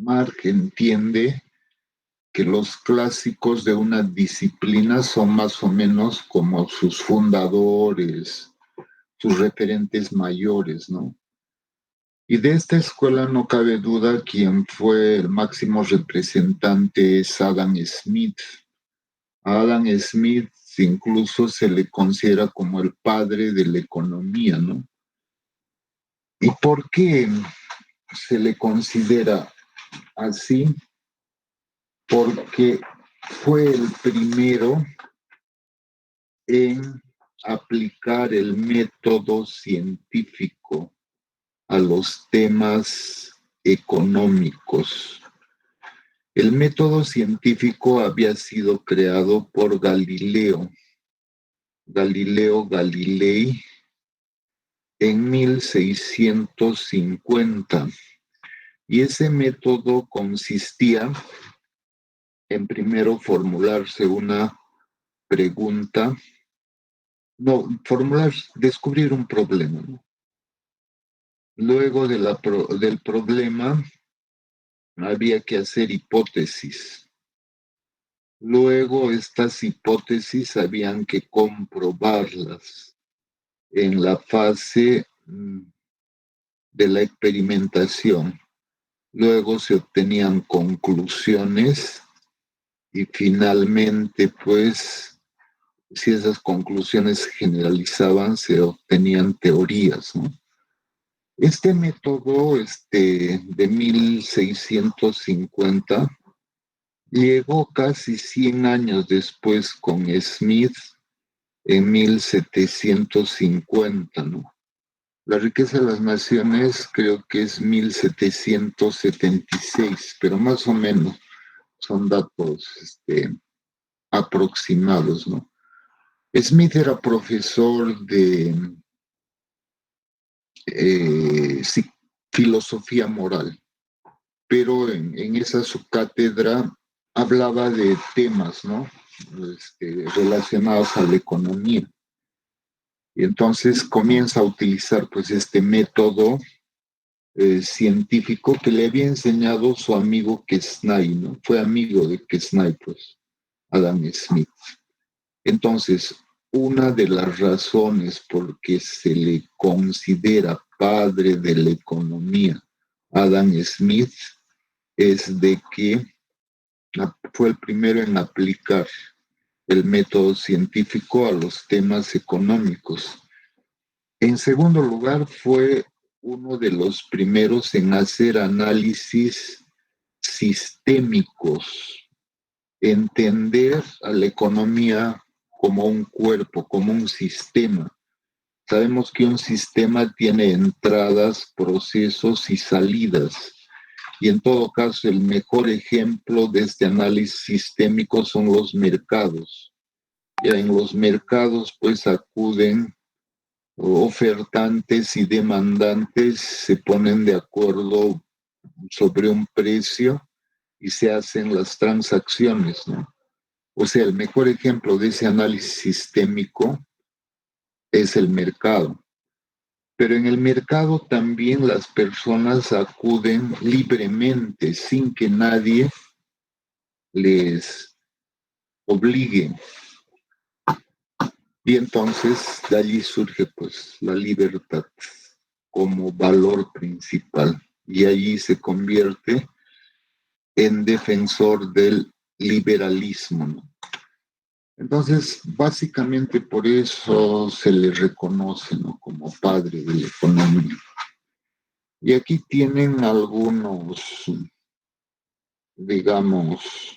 Mark entiende que los clásicos de una disciplina son más o menos como sus fundadores, sus referentes mayores, ¿no? Y de esta escuela no cabe duda quien fue el máximo representante es Adam Smith. A Adam Smith incluso se le considera como el padre de la economía, ¿no? ¿Y por qué se le considera así? Porque fue el primero en aplicar el método científico a los temas económicos. El método científico había sido creado por Galileo Galilei, en 1650. Y ese método consistía en primero formularse una pregunta, descubrir un problema, ¿no? Luego del problema había que hacer hipótesis. Luego estas hipótesis habían que comprobarlas en la fase de la experimentación. Luego se obtenían conclusiones y finalmente, pues, si esas conclusiones se generalizaban, se obtenían teorías, ¿no? Este método de 1650 llegó casi 100 años después con Smith en 1750, ¿no? La riqueza de las naciones creo que es 1776, pero más o menos son datos aproximados, ¿no? Smith era profesor de filosofía moral, pero en esa subcátedra hablaba de temas, ¿no? Relacionados a la economía. Y entonces comienza a utilizar pues este método científico que le había enseñado su amigo Quesnay, ¿no? Fue amigo de Quesnay, pues, Adam Smith. Entonces, una de las razones por que se le considera padre de la economía a Adam Smith es de que fue el primero en aplicar el método científico a los temas económicos. En segundo lugar, fue uno de los primeros en hacer análisis sistémicos, entender a la economía como un cuerpo, como un sistema. Sabemos que un sistema tiene entradas, procesos y salidas. Y en todo caso, el mejor ejemplo de este análisis sistémico son los mercados. Ya en los mercados, pues acuden ofertantes y demandantes, se ponen de acuerdo sobre un precio y se hacen las transacciones, ¿no? O sea, el mejor ejemplo de ese análisis sistémico es el mercado. Pero en el mercado también las personas acuden libremente, sin que nadie les obligue. Y entonces de allí surge pues la libertad como valor principal. Y allí se convierte en defensor del liberalismo, ¿no? Entonces, básicamente por eso se le reconoce, ¿no?, como padre de la economía. Y aquí tienen algunos, digamos,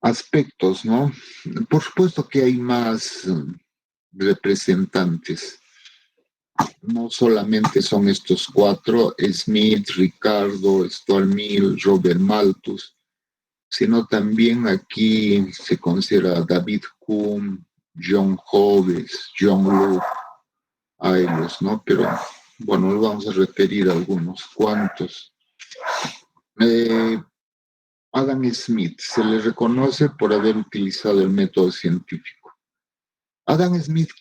aspectos, ¿no? Por supuesto que hay más representantes. No solamente son estos cuatro, Smith, Ricardo, Stuart Mill, Robert Malthus, sino también aquí se considera David Hume, John Hobbes, John Locke, a ellos, ¿no? Pero bueno, nos vamos a referir a algunos cuantos. Adam Smith se le reconoce por haber utilizado el método científico. Adam Smith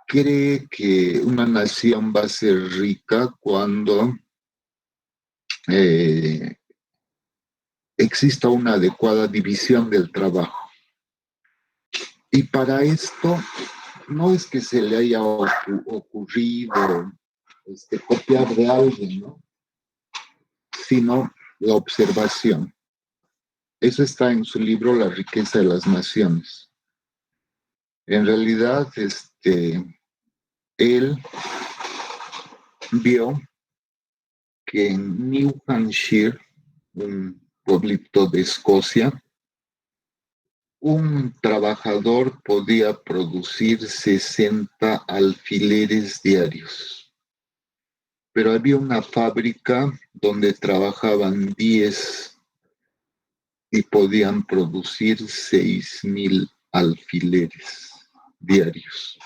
cree que una nación va a ser rica cuando eh, exista una adecuada división del trabajo. Y para esto no es que se le haya ocurrido copiar de alguien, ¿no? Sino la observación. Eso está en su libro La riqueza de las naciones. En realidad, él vio que en New Hampshire, un pueblito de Escocia, un trabajador podía producir 60 alfileres diarios, pero había una fábrica donde trabajaban 10 y podían producir 6,000 alfileres diarios.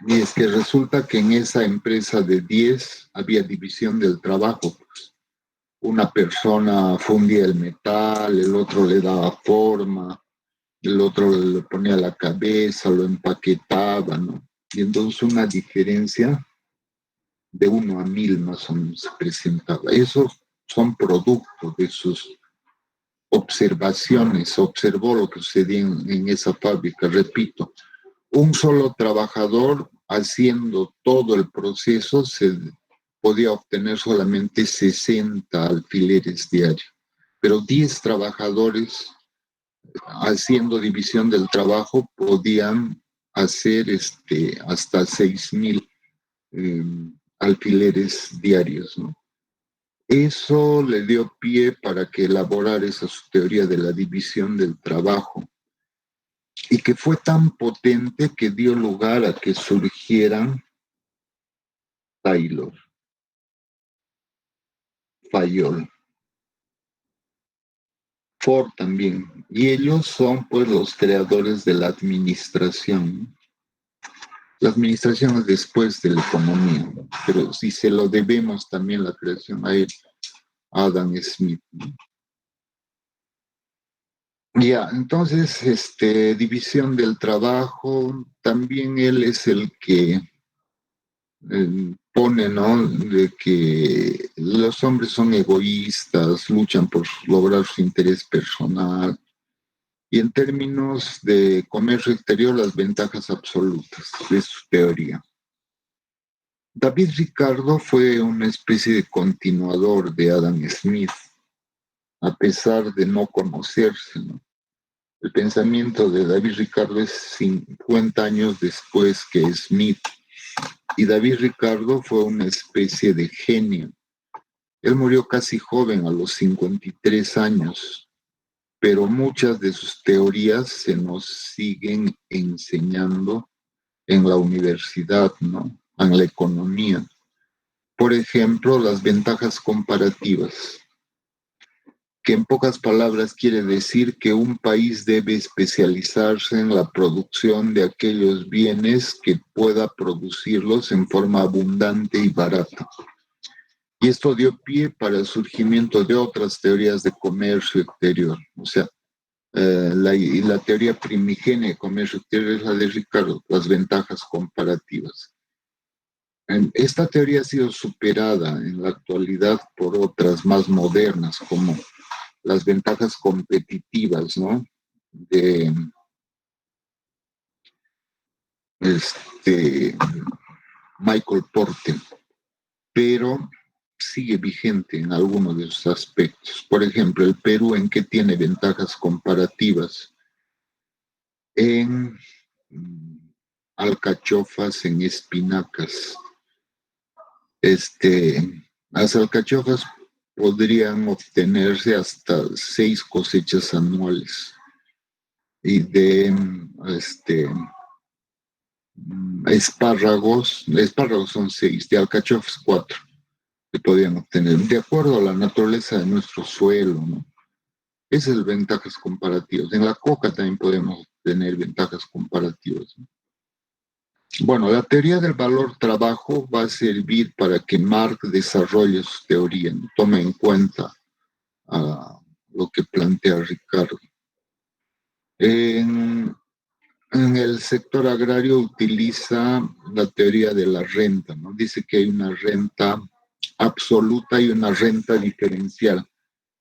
Y es que resulta que en esa empresa de 10 había división del trabajo. Una persona fundía el metal, el otro le daba forma, el otro le ponía la cabeza, lo empaquetaba, ¿no? Y entonces una diferencia de 1 a 1,000 más o menos se presentaba. Esos son productos de sus observaciones, observó lo que sucedía en esa fábrica, repito. Un solo trabajador haciendo todo el proceso se podía obtener solamente 60 alfileres diarios, pero 10 trabajadores haciendo división del trabajo podían hacer hasta 6,000 eh, alfileres diarios, ¿no? Eso le dio pie para que elaborara esa su teoría de la división del trabajo y que fue tan potente que dio lugar a que surgieran Taylor, Fayol, Ford también. Y ellos son pues los creadores de la administración. La administración es después de la economía, pero si se lo debemos también la creación a él, Adam Smith. Ya, entonces, división del trabajo, también él es el que pone, ¿no? De que los hombres son egoístas, luchan por lograr su interés personal. Y en términos de comercio exterior, las ventajas absolutas de su teoría. David Ricardo fue una especie de continuador de Adam Smith, a pesar de no conocerse, ¿no? El pensamiento de David Ricardo es 50 años después que Smith, y David Ricardo fue una especie de genio. Él murió casi joven, a los 53 años, pero muchas de sus teorías se nos siguen enseñando en la universidad, ¿no? En la economía. Por ejemplo, las ventajas comparativas, que en pocas palabras quiere decir que un país debe especializarse en la producción de aquellos bienes que pueda producirlos en forma abundante y barata. Y esto dio pie para el surgimiento de otras teorías de comercio exterior. O sea, la teoría primigenia de comercio exterior es la de Ricardo, las ventajas comparativas. Esta teoría ha sido superada en la actualidad por otras más modernas, como las ventajas competitivas, ¿no? De Michael Porter, pero sigue vigente en algunos de sus aspectos. Por ejemplo, el Perú, ¿en qué tiene ventajas comparativas? En alcachofas, en espinacas. Las alcachofas podrían obtenerse hasta 6 cosechas anuales. Y de espárragos son 6, de alcachofas 4 que podían obtener, de acuerdo a la naturaleza de nuestro suelo, ¿no? Esas son ventajas comparativas. En la coca también podemos tener ventajas comparativas, ¿no? Bueno, la teoría del valor trabajo va a servir para que Marx desarrolle su teoría, ¿no? Tome en cuenta lo que plantea Ricardo. En el sector agrario utiliza la teoría de la renta, ¿no? Dice que hay una renta absoluta y una renta diferencial.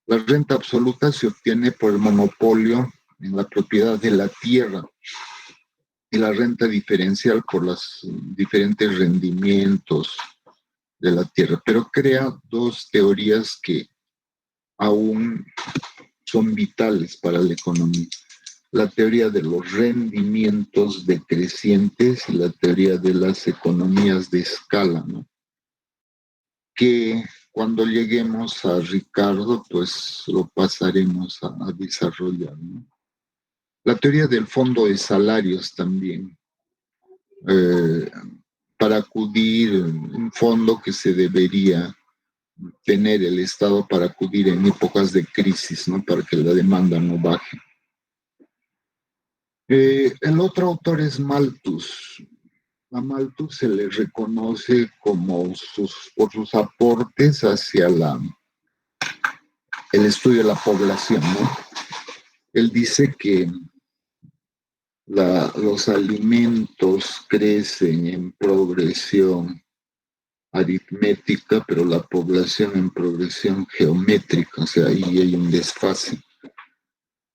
La renta absoluta se obtiene por el monopolio en la propiedad de la tierra y la renta diferencial por los diferentes rendimientos de la tierra, pero crea dos teorías que aún son vitales para la economía. La teoría de los rendimientos decrecientes y la teoría de las economías de escala, ¿no? Que cuando lleguemos a Ricardo, pues lo pasaremos a desarrollar, ¿no? La teoría del fondo de salarios también, eh, para acudir, un fondo que se debería tener el Estado para acudir en épocas de crisis, ¿no? Para que la demanda no baje. El otro autor es Malthus. A Malthus se le reconoce como por sus aportes hacia el estudio de la población, ¿no? Él dice que los alimentos crecen en progresión aritmética, pero la población en progresión geométrica, o sea, ahí hay un desfase.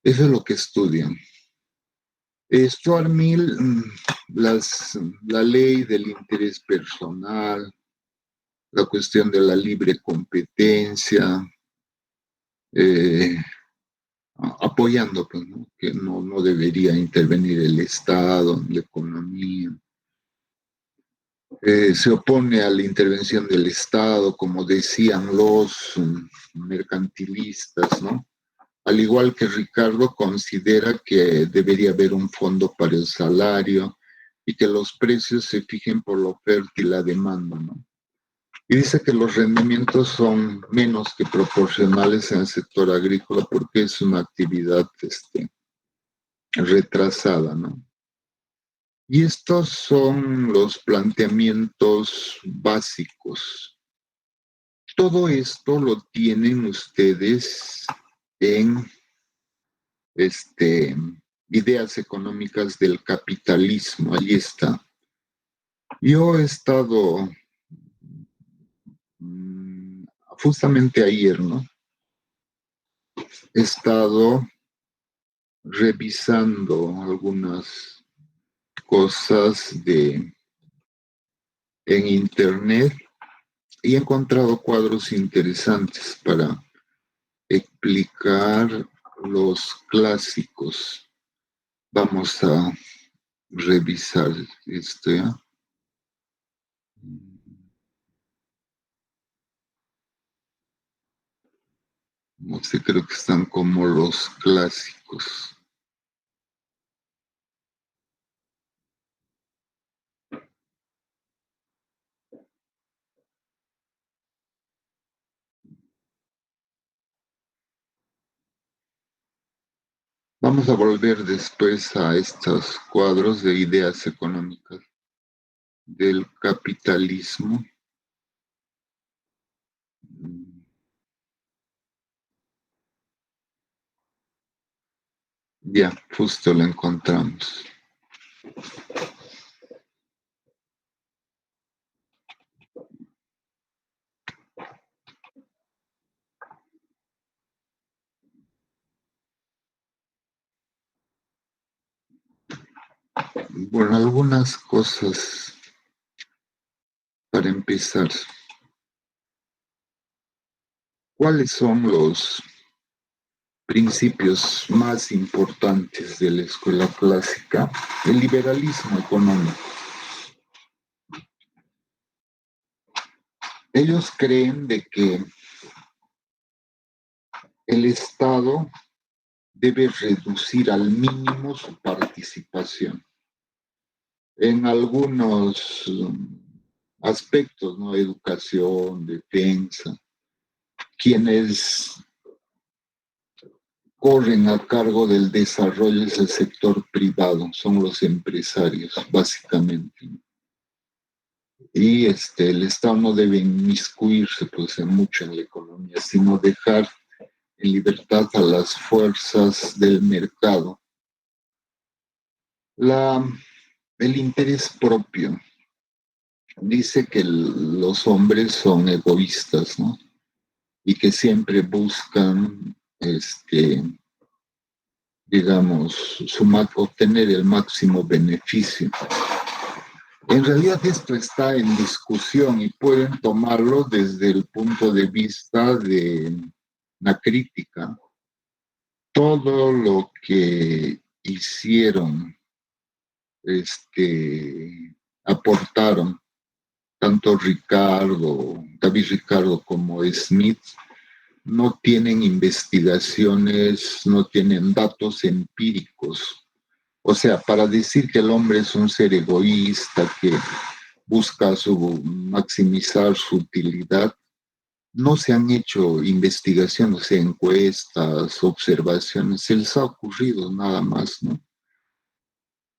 Eso es lo que estudian. Stuart Mill, la ley del interés personal, la cuestión de la libre competencia, eh, apoyando pues, ¿no? Que no debería intervenir el Estado en la economía. Se opone a la intervención del Estado, como decían los mercantilistas, ¿no? Al igual que Ricardo, considera que debería haber un fondo para el salario y que los precios se fijen por la oferta y la demanda, ¿no? Y dice que los rendimientos son menos que proporcionales en el sector agrícola porque es una actividad retrasada, ¿no? Y estos son los planteamientos básicos. Todo esto lo tienen ustedes en Ideas económicas del capitalismo. Allí está. Yo he estado justamente ayer, ¿no? He estado revisando algunas cosas en internet y he encontrado cuadros interesantes para explicar los clásicos. Vamos a revisar esto, ¿ya? No sé, creo que están como los clásicos. Vamos a volver después a estos cuadros de ideas económicas del capitalismo. Ya, justo lo encontramos. Bueno, algunas cosas para empezar. ¿Cuáles son los principios más importantes de la escuela clásica? El liberalismo económico. Ellos creen de que el Estado debe reducir al mínimo su participación en algunos aspectos, ¿no? Educación, defensa. Quienes corren a cargo del desarrollo es el sector privado, son los empresarios, básicamente. Y el Estado no debe inmiscuirse pues, mucho en la economía, sino dejar en libertad a las fuerzas del mercado. El interés propio dice que los hombres son egoístas, ¿no? Y que siempre buscan, digamos, obtener el máximo beneficio. En realidad esto está en discusión y pueden tomarlo desde el punto de vista de la crítica. Todo lo que hicieron, aportaron tanto David Ricardo como Smith, no tienen investigaciones, no tienen datos empíricos. O sea, para decir que el hombre es un ser egoísta, que busca maximizar su utilidad, no se han hecho investigaciones, encuestas, observaciones, se les ha ocurrido nada más, ¿no?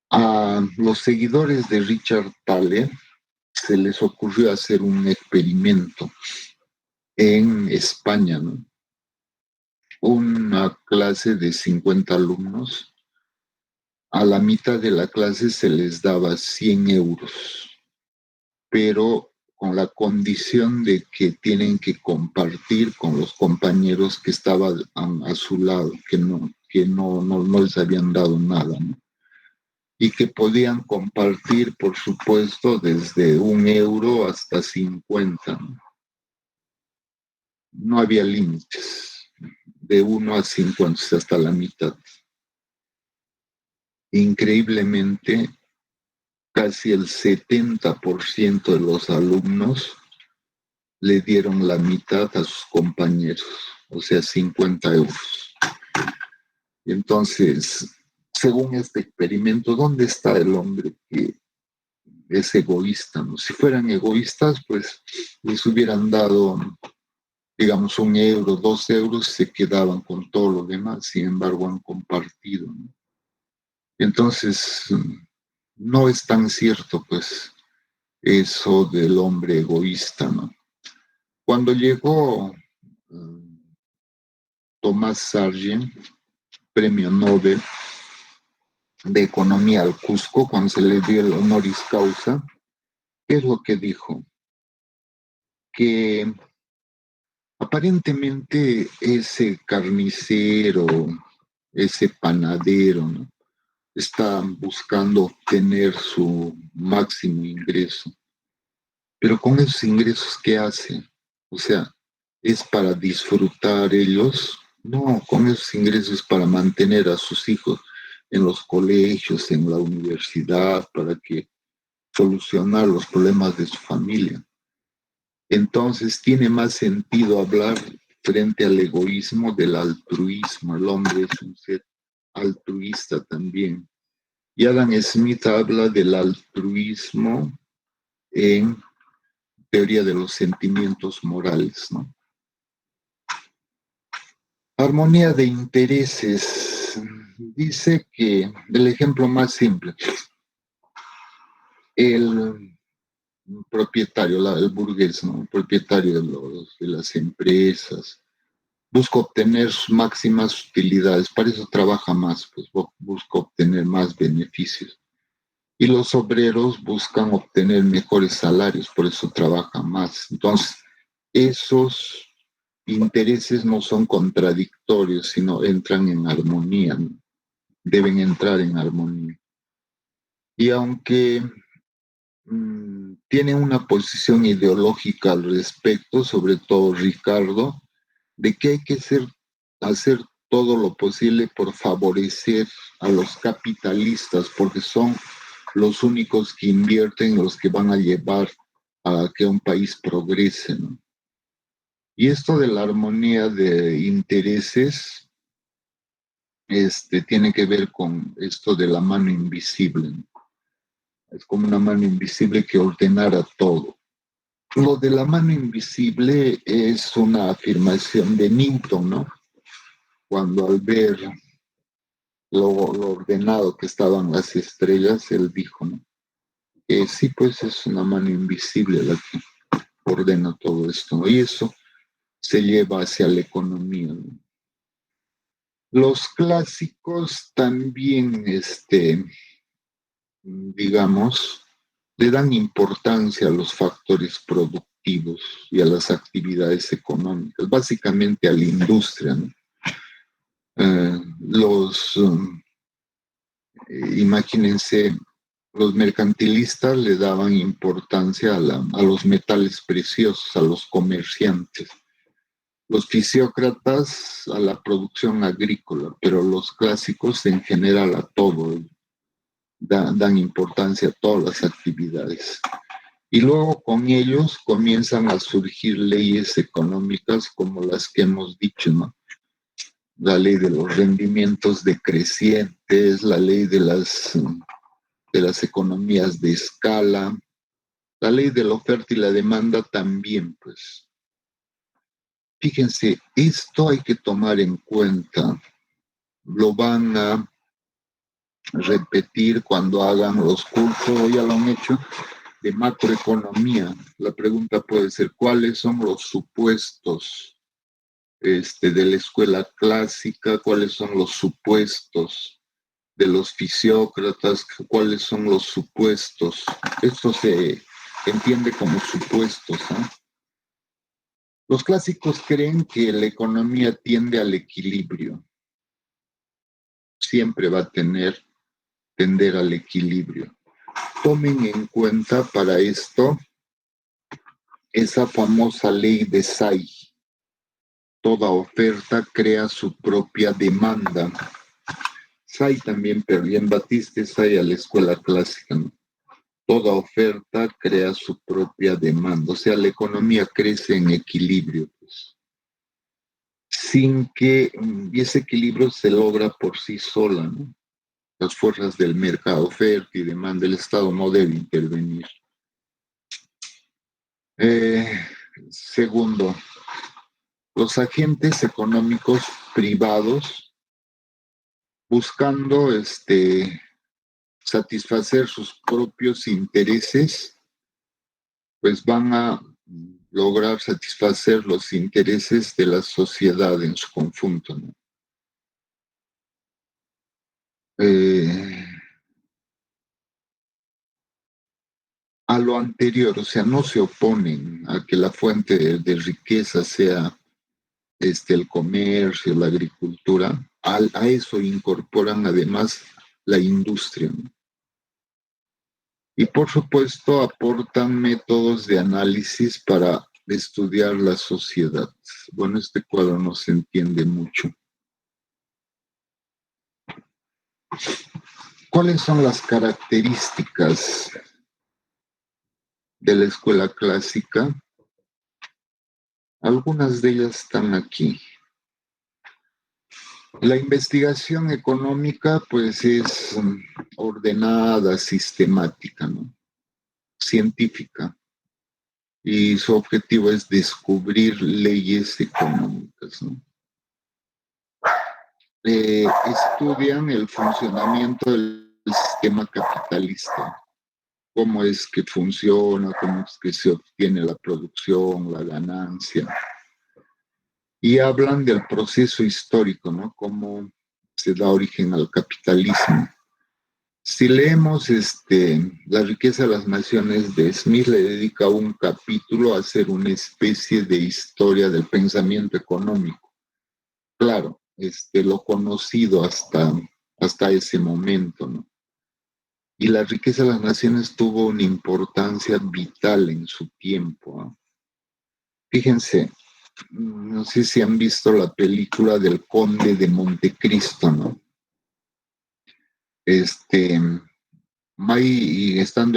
A los seguidores de Richard Thaler se les ocurrió hacer un experimento en España, ¿no? Una clase de 50 alumnos, a la mitad de la clase se les daba 100 euros, pero con la condición de que tienen que compartir con los compañeros que estaban a su lado, que no les habían dado nada, ¿no? Y que podían compartir, por supuesto, desde 1 euro hasta 50, ¿no? No había límites, de 1 a 50, hasta la mitad. Increíblemente, casi el 70% de los alumnos le dieron la mitad a sus compañeros, o sea, 50 euros. Y entonces, según este experimento, ¿dónde está el hombre que es egoísta, ¿no? Si fueran egoístas, pues les hubieran dado, digamos, 1 euro, 2 euros, se quedaban con todo lo demás, sin embargo han compartido, ¿no? Entonces, no es tan cierto, pues, eso del hombre egoísta, ¿no? Cuando llegó Thomas Sargent, premio Nobel de Economía al Cusco, cuando se le dio el honoris causa, ¿qué es lo que dijo? Que aparentemente ese carnicero, ese panadero, ¿no?, está buscando obtener su máximo ingreso. Pero con esos ingresos, ¿qué hace? O sea, ¿es para disfrutar ellos? No, con esos ingresos para mantener a sus hijos en los colegios, en la universidad, para que solucionar los problemas de su familia. Entonces tiene más sentido hablar frente al egoísmo del altruismo. El hombre es un ser altruista también. Y Adam Smith habla del altruismo en teoría de los sentimientos morales, ¿no? Armonía de intereses. Dice que, el ejemplo más simple, el propietario, el burgués, ¿no?, el propietario de las empresas, busca obtener sus máximas utilidades, para eso trabaja más, pues busca obtener más beneficios. Y los obreros buscan obtener mejores salarios, por eso trabajan más. Entonces, esos intereses no son contradictorios, sino entran en armonía, ¿no? Deben entrar en armonía. Y aunque tienen una posición ideológica al respecto, sobre todo Ricardo, de que hay que hacer todo lo posible por favorecer a los capitalistas, porque son los únicos que invierten, los que van a llevar a que un país progrese, ¿no? Y esto de la armonía de intereses, tiene que ver con esto de la mano invisible, ¿no? Es como una mano invisible que ordenara todo. Lo de la mano invisible es una afirmación de Newton, ¿no? Cuando al ver lo ordenado que estaban las estrellas, él dijo, ¿no?, que sí, pues es una mano invisible la que ordena todo esto, ¿no? Y eso se lleva hacia la economía, ¿no? Los clásicos también, digamos, le dan importancia a los factores productivos y a las actividades económicas, básicamente a la industria, ¿no? Imagínense, los mercantilistas le daban importancia a los metales preciosos, a los comerciantes. Los fisiócratas a la producción agrícola, pero los clásicos en general a todo, dan importancia a todas las actividades. Y luego con ellos comienzan a surgir leyes económicas como las que hemos dicho, ¿no? La ley de los rendimientos decrecientes, la ley de las economías de escala, la ley de la oferta y la demanda también, pues. Fíjense, esto hay que tomar en cuenta. Lo van a repetir cuando hagan los cursos, ya lo han hecho, de macroeconomía. La pregunta puede ser, ¿cuáles son los supuestos de la escuela clásica? ¿Cuáles son los supuestos de los fisiócratas? ¿Cuáles son los supuestos? Esto se entiende como supuestos, ¿eh? Los clásicos creen que la economía tiende al equilibrio. Siempre va a tender al equilibrio. Tomen en cuenta para esto esa famosa ley de Say. Toda oferta crea su propia demanda. Say también, pero bien Batiste Say a la escuela clásica, ¿no? Toda oferta crea su propia demanda. O sea, la economía crece en equilibrio, pues, sin que y ese equilibrio se logra por sí sola, ¿no? Las fuerzas del mercado, oferta y demanda, el Estado no debe intervenir. Segundo, los agentes económicos privados buscando satisfacer sus propios intereses, pues van a lograr satisfacer los intereses de la sociedad en su conjunto, ¿no? A lo anterior, o sea, no se oponen a que la fuente de riqueza sea el comercio, la agricultura. A eso incorporan además la industria, ¿no? Y por supuesto aportan métodos de análisis para estudiar la sociedad. Bueno, este cuadro no se entiende mucho. ¿Cuáles son las características de la escuela clásica? Algunas de ellas están aquí. La investigación económica, pues, es ordenada, sistemática, ¿no? Científica. Y su objetivo es descubrir leyes económicas, ¿no? Estudian el funcionamiento del sistema capitalista, cómo es que funciona, cómo es que se obtiene la producción, la ganancia. Y hablan del proceso histórico, ¿no? Cómo se da origen al capitalismo. Si leemos La riqueza de las naciones de Smith, le dedica un capítulo a hacer una especie de historia del pensamiento económico. Claro, lo conocido hasta ese momento, ¿no? Y la riqueza de las naciones tuvo una importancia vital en su tiempo, ¿no? Fíjense, no sé si han visto la película del Conde de Montecristo, ¿no? Estando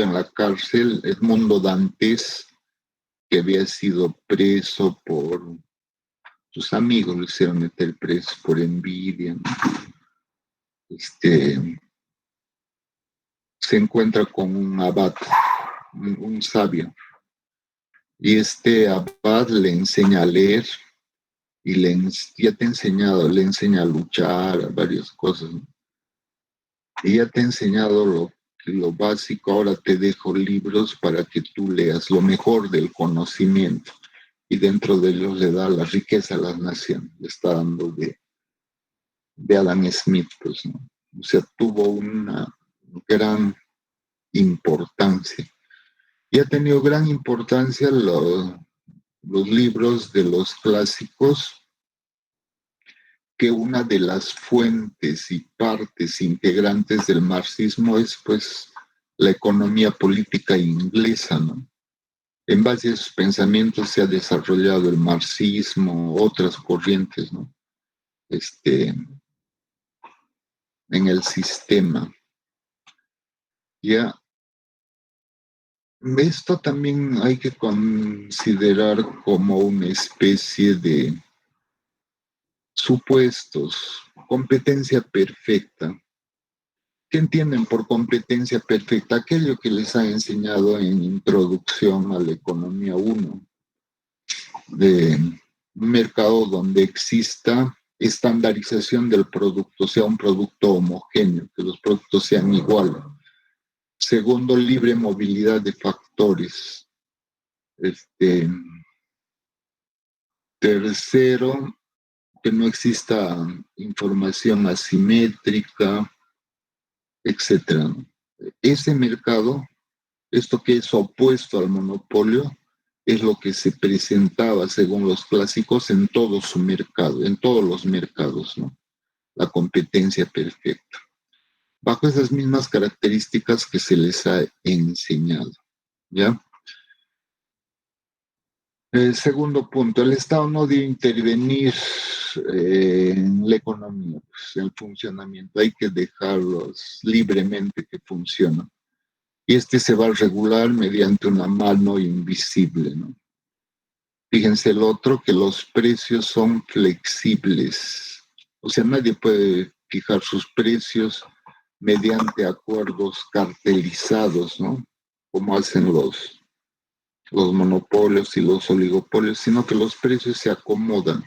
en la cárcel, Edmundo Dantes, que había sido preso por sus amigos, lo hicieron meter preso por envidia, ¿no? Se encuentra con un abad, un sabio, y este abad le enseña a leer y ya te he enseñado, le enseña a luchar, a varias cosas, ¿no? Y ya te he enseñado lo básico, ahora te dejo libros para que tú leas lo mejor del conocimiento. Y dentro de ellos le da la riqueza a las naciones, le está dando de Adam Smith, pues, ¿no? O sea, tuvo una gran importancia. Y ha tenido gran importancia los libros de los clásicos, que una de las fuentes y partes integrantes del marxismo es pues la economía política inglesa, ¿no? En base a sus pensamientos se ha desarrollado el marxismo, otras corrientes, ¿no? En el sistema. Ya, esto también hay que considerar como una especie de supuestos, competencia perfecta. ¿Qué entienden por competencia perfecta? Aquello que les ha enseñado en Introducción a la Economía 1, de un mercado donde exista estandarización del producto, sea un producto homogéneo, que los productos sean iguales. Segundo, libre movilidad de factores. Tercero, que no exista información asimétrica, etcétera. Ese mercado, esto que es opuesto al monopolio, es lo que se presentaba, según los clásicos, en todo su mercado, en todos los mercados, ¿no? La competencia perfecta. Bajo esas mismas características que se les ha enseñado, ¿ya? El segundo punto, el Estado no debe intervenir en la economía, pues, en el funcionamiento. Hay que dejarlos libremente que funcionen. Y se va a regular mediante una mano invisible, ¿no? Fíjense el otro, que los precios son flexibles. O sea, nadie puede fijar sus precios mediante acuerdos cartelizados, ¿no? Como hacen los monopolios y los oligopolios, sino que los precios se acomodan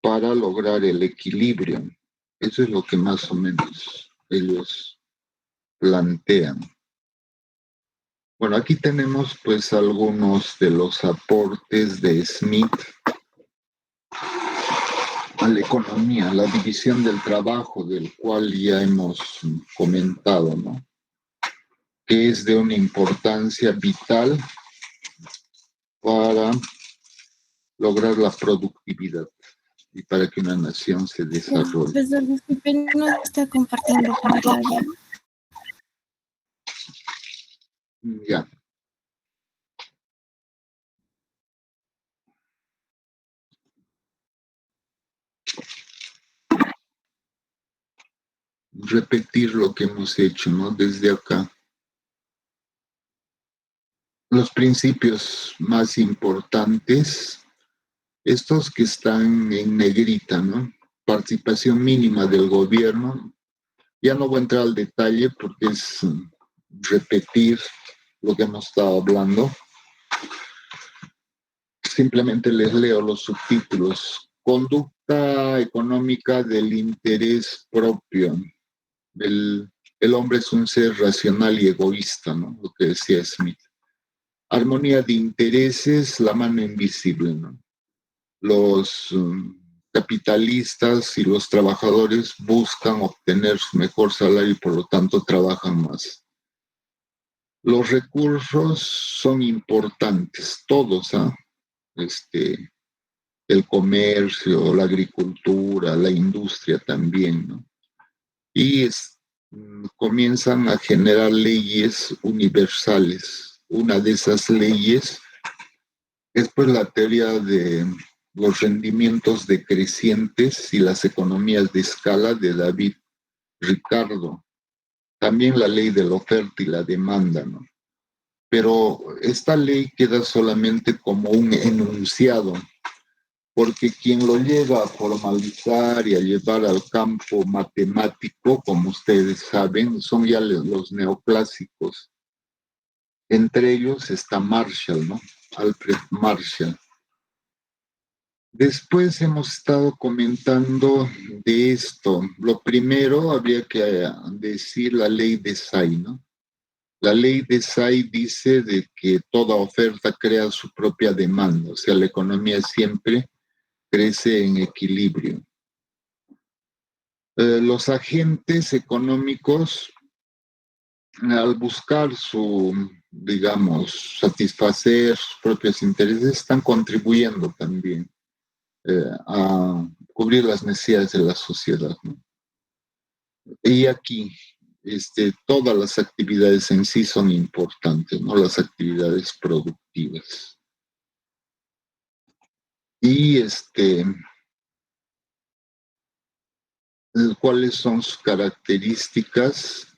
para lograr el equilibrio. Eso es lo que más o menos ellos plantean. Bueno, aquí tenemos pues algunos de los aportes de Smith a la economía, la división del trabajo, del cual ya hemos comentado, ¿no? Que es de una importancia vital para lograr la productividad y para que una nación se desarrolle. Profesor, disculpe, no está compartiendo pantalla. Ya. Repetir lo que hemos hecho, ¿no? Desde acá. Los principios más importantes, estos que están en negrita, ¿no? Participación mínima del gobierno. Ya no voy a entrar al detalle porque es repetir lo que hemos estado hablando. Simplemente les leo los subtítulos. Conducta económica del interés propio. El hombre es un ser racional y egoísta, ¿no? Lo que decía Smith. Armonía de intereses, la mano invisible, ¿no? Los capitalistas y los trabajadores buscan obtener su mejor salario y por lo tanto trabajan más. Los recursos son importantes, todos, ¿ah? El comercio, la agricultura, la industria también, ¿no? Y comienzan a generar leyes universales. Una de esas leyes es pues la teoría de los rendimientos decrecientes y las economías de escala de David Ricardo. También la ley de la oferta y la demanda, ¿no? Pero esta ley queda solamente como un enunciado, porque quien lo lleva a formalizar y a llevar al campo matemático, como ustedes saben, son ya los neoclásicos. Entre ellos está Marshall, ¿no? Alfred Marshall. Después hemos estado comentando de esto. Lo primero habría que decir la ley de Say, ¿no? La ley de Say dice de que toda oferta crea su propia demanda, o sea, la economía siempre crece en equilibrio. Los agentes económicos, al buscar su digamos, satisfacer sus propios intereses, están contribuyendo también a cubrir las necesidades de la sociedad, ¿no? Y aquí, todas las actividades en sí son importantes, ¿no? Las actividades productivas. Y cuáles son sus características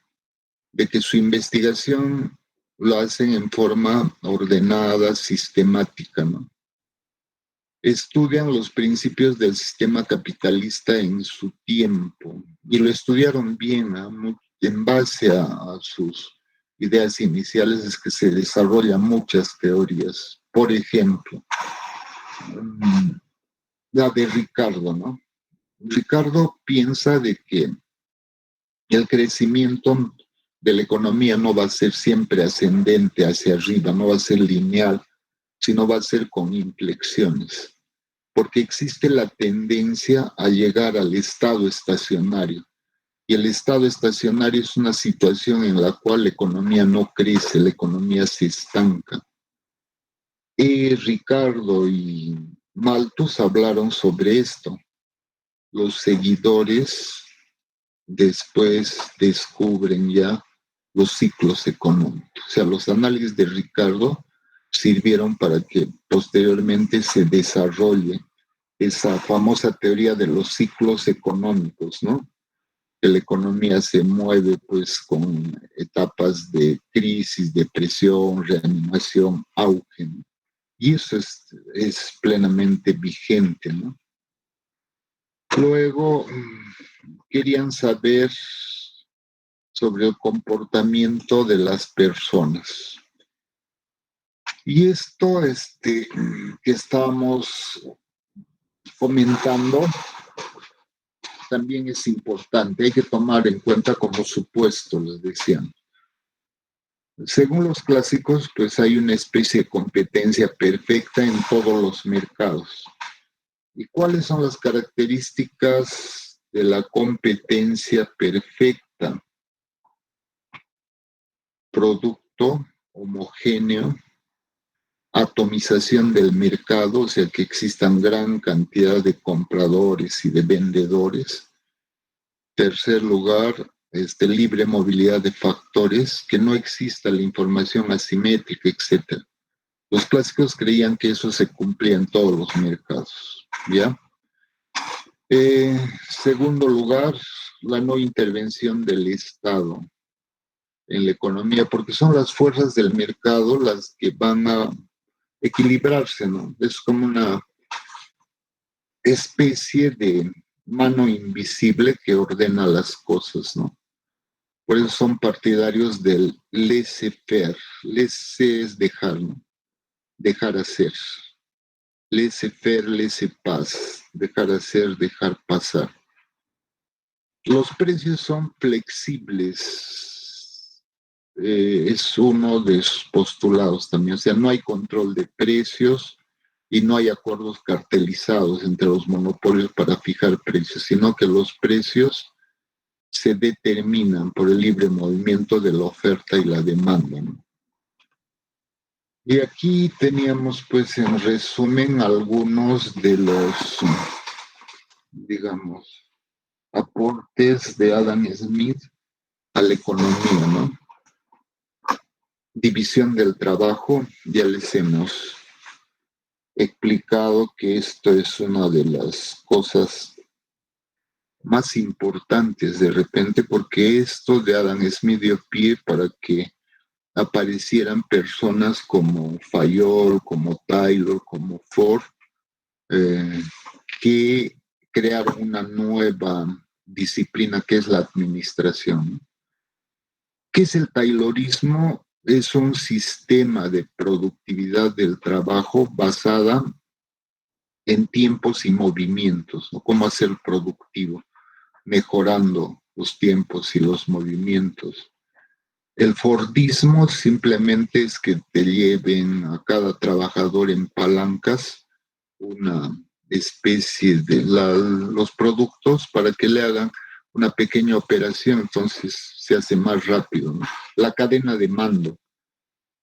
de que su investigación lo hacen en forma ordenada, sistemática, ¿no? Estudian los principios del sistema capitalista en su tiempo y lo estudiaron bien, ¿no? En base a sus ideas iniciales es que se desarrollan muchas teorías. Por ejemplo, la de Ricardo, ¿no? Ricardo piensa de que el crecimiento de la economía no va a ser siempre ascendente hacia arriba, no va a ser lineal, sino va a ser con inflexiones, porque existe la tendencia a llegar al estado estacionario. Y el estado estacionario es una situación en la cual la economía no crece, la economía se estanca. Y Ricardo y Malthus hablaron sobre esto. Los seguidores después descubren ya los ciclos económicos. O sea, los análisis de Ricardo sirvieron para que posteriormente se desarrolle esa famosa teoría de los ciclos económicos, ¿no? Que la economía se mueve pues con etapas de crisis, depresión, reanimación, auge, ¿no? Y eso es plenamente vigente, ¿no? Luego querían saber sobre el comportamiento de las personas. Y esto que estábamos comentando también es importante, hay que tomar en cuenta como supuesto, les decían. Según los clásicos, pues hay una especie de competencia perfecta en todos los mercados. ¿Y cuáles son las características de la competencia perfecta? Producto homogéneo, atomización del mercado, o sea que existan gran cantidad de compradores y de vendedores. Tercer lugar, libre movilidad de factores, que no exista la información asimétrica, etc. Los clásicos creían que eso se cumplía en todos los mercados, ¿ya? Segundo lugar, la no intervención del Estado en la economía, porque son las fuerzas del mercado las que van a equilibrarse, ¿no? Es como una especie de mano invisible que ordena las cosas, ¿no? Por eso son partidarios del laissez-faire. Laissez es dejar, ¿no? Dejar hacer. Laissez-faire, laissez-passer. Dejar hacer, dejar pasar. Los precios son flexibles. Es uno de sus postulados también. O sea, no hay control de precios y no hay acuerdos cartelizados entre los monopolios para fijar precios, sino que los precios se determinan por el libre movimiento de la oferta y la demanda, ¿no? Y aquí teníamos, pues, en resumen, algunos de los, digamos, aportes de Adam Smith a la economía, ¿no? División del trabajo, ya les hemos explicado que esto es una de las cosas más importantes de repente, porque esto de Adam Smith dio pie para que aparecieran personas como Fayol, como Taylor, como Ford, que crearon una nueva disciplina que es la administración. ¿Qué es el Taylorismo? Es un sistema de productividad del trabajo basada en tiempos y movimientos, ¿no? Cómo hacer productivo, mejorando los tiempos y los movimientos. El Fordismo simplemente es que te lleven a cada trabajador en palancas una especie de los productos para que le hagan una pequeña operación, entonces se hace más rápido, ¿no? La cadena de mando.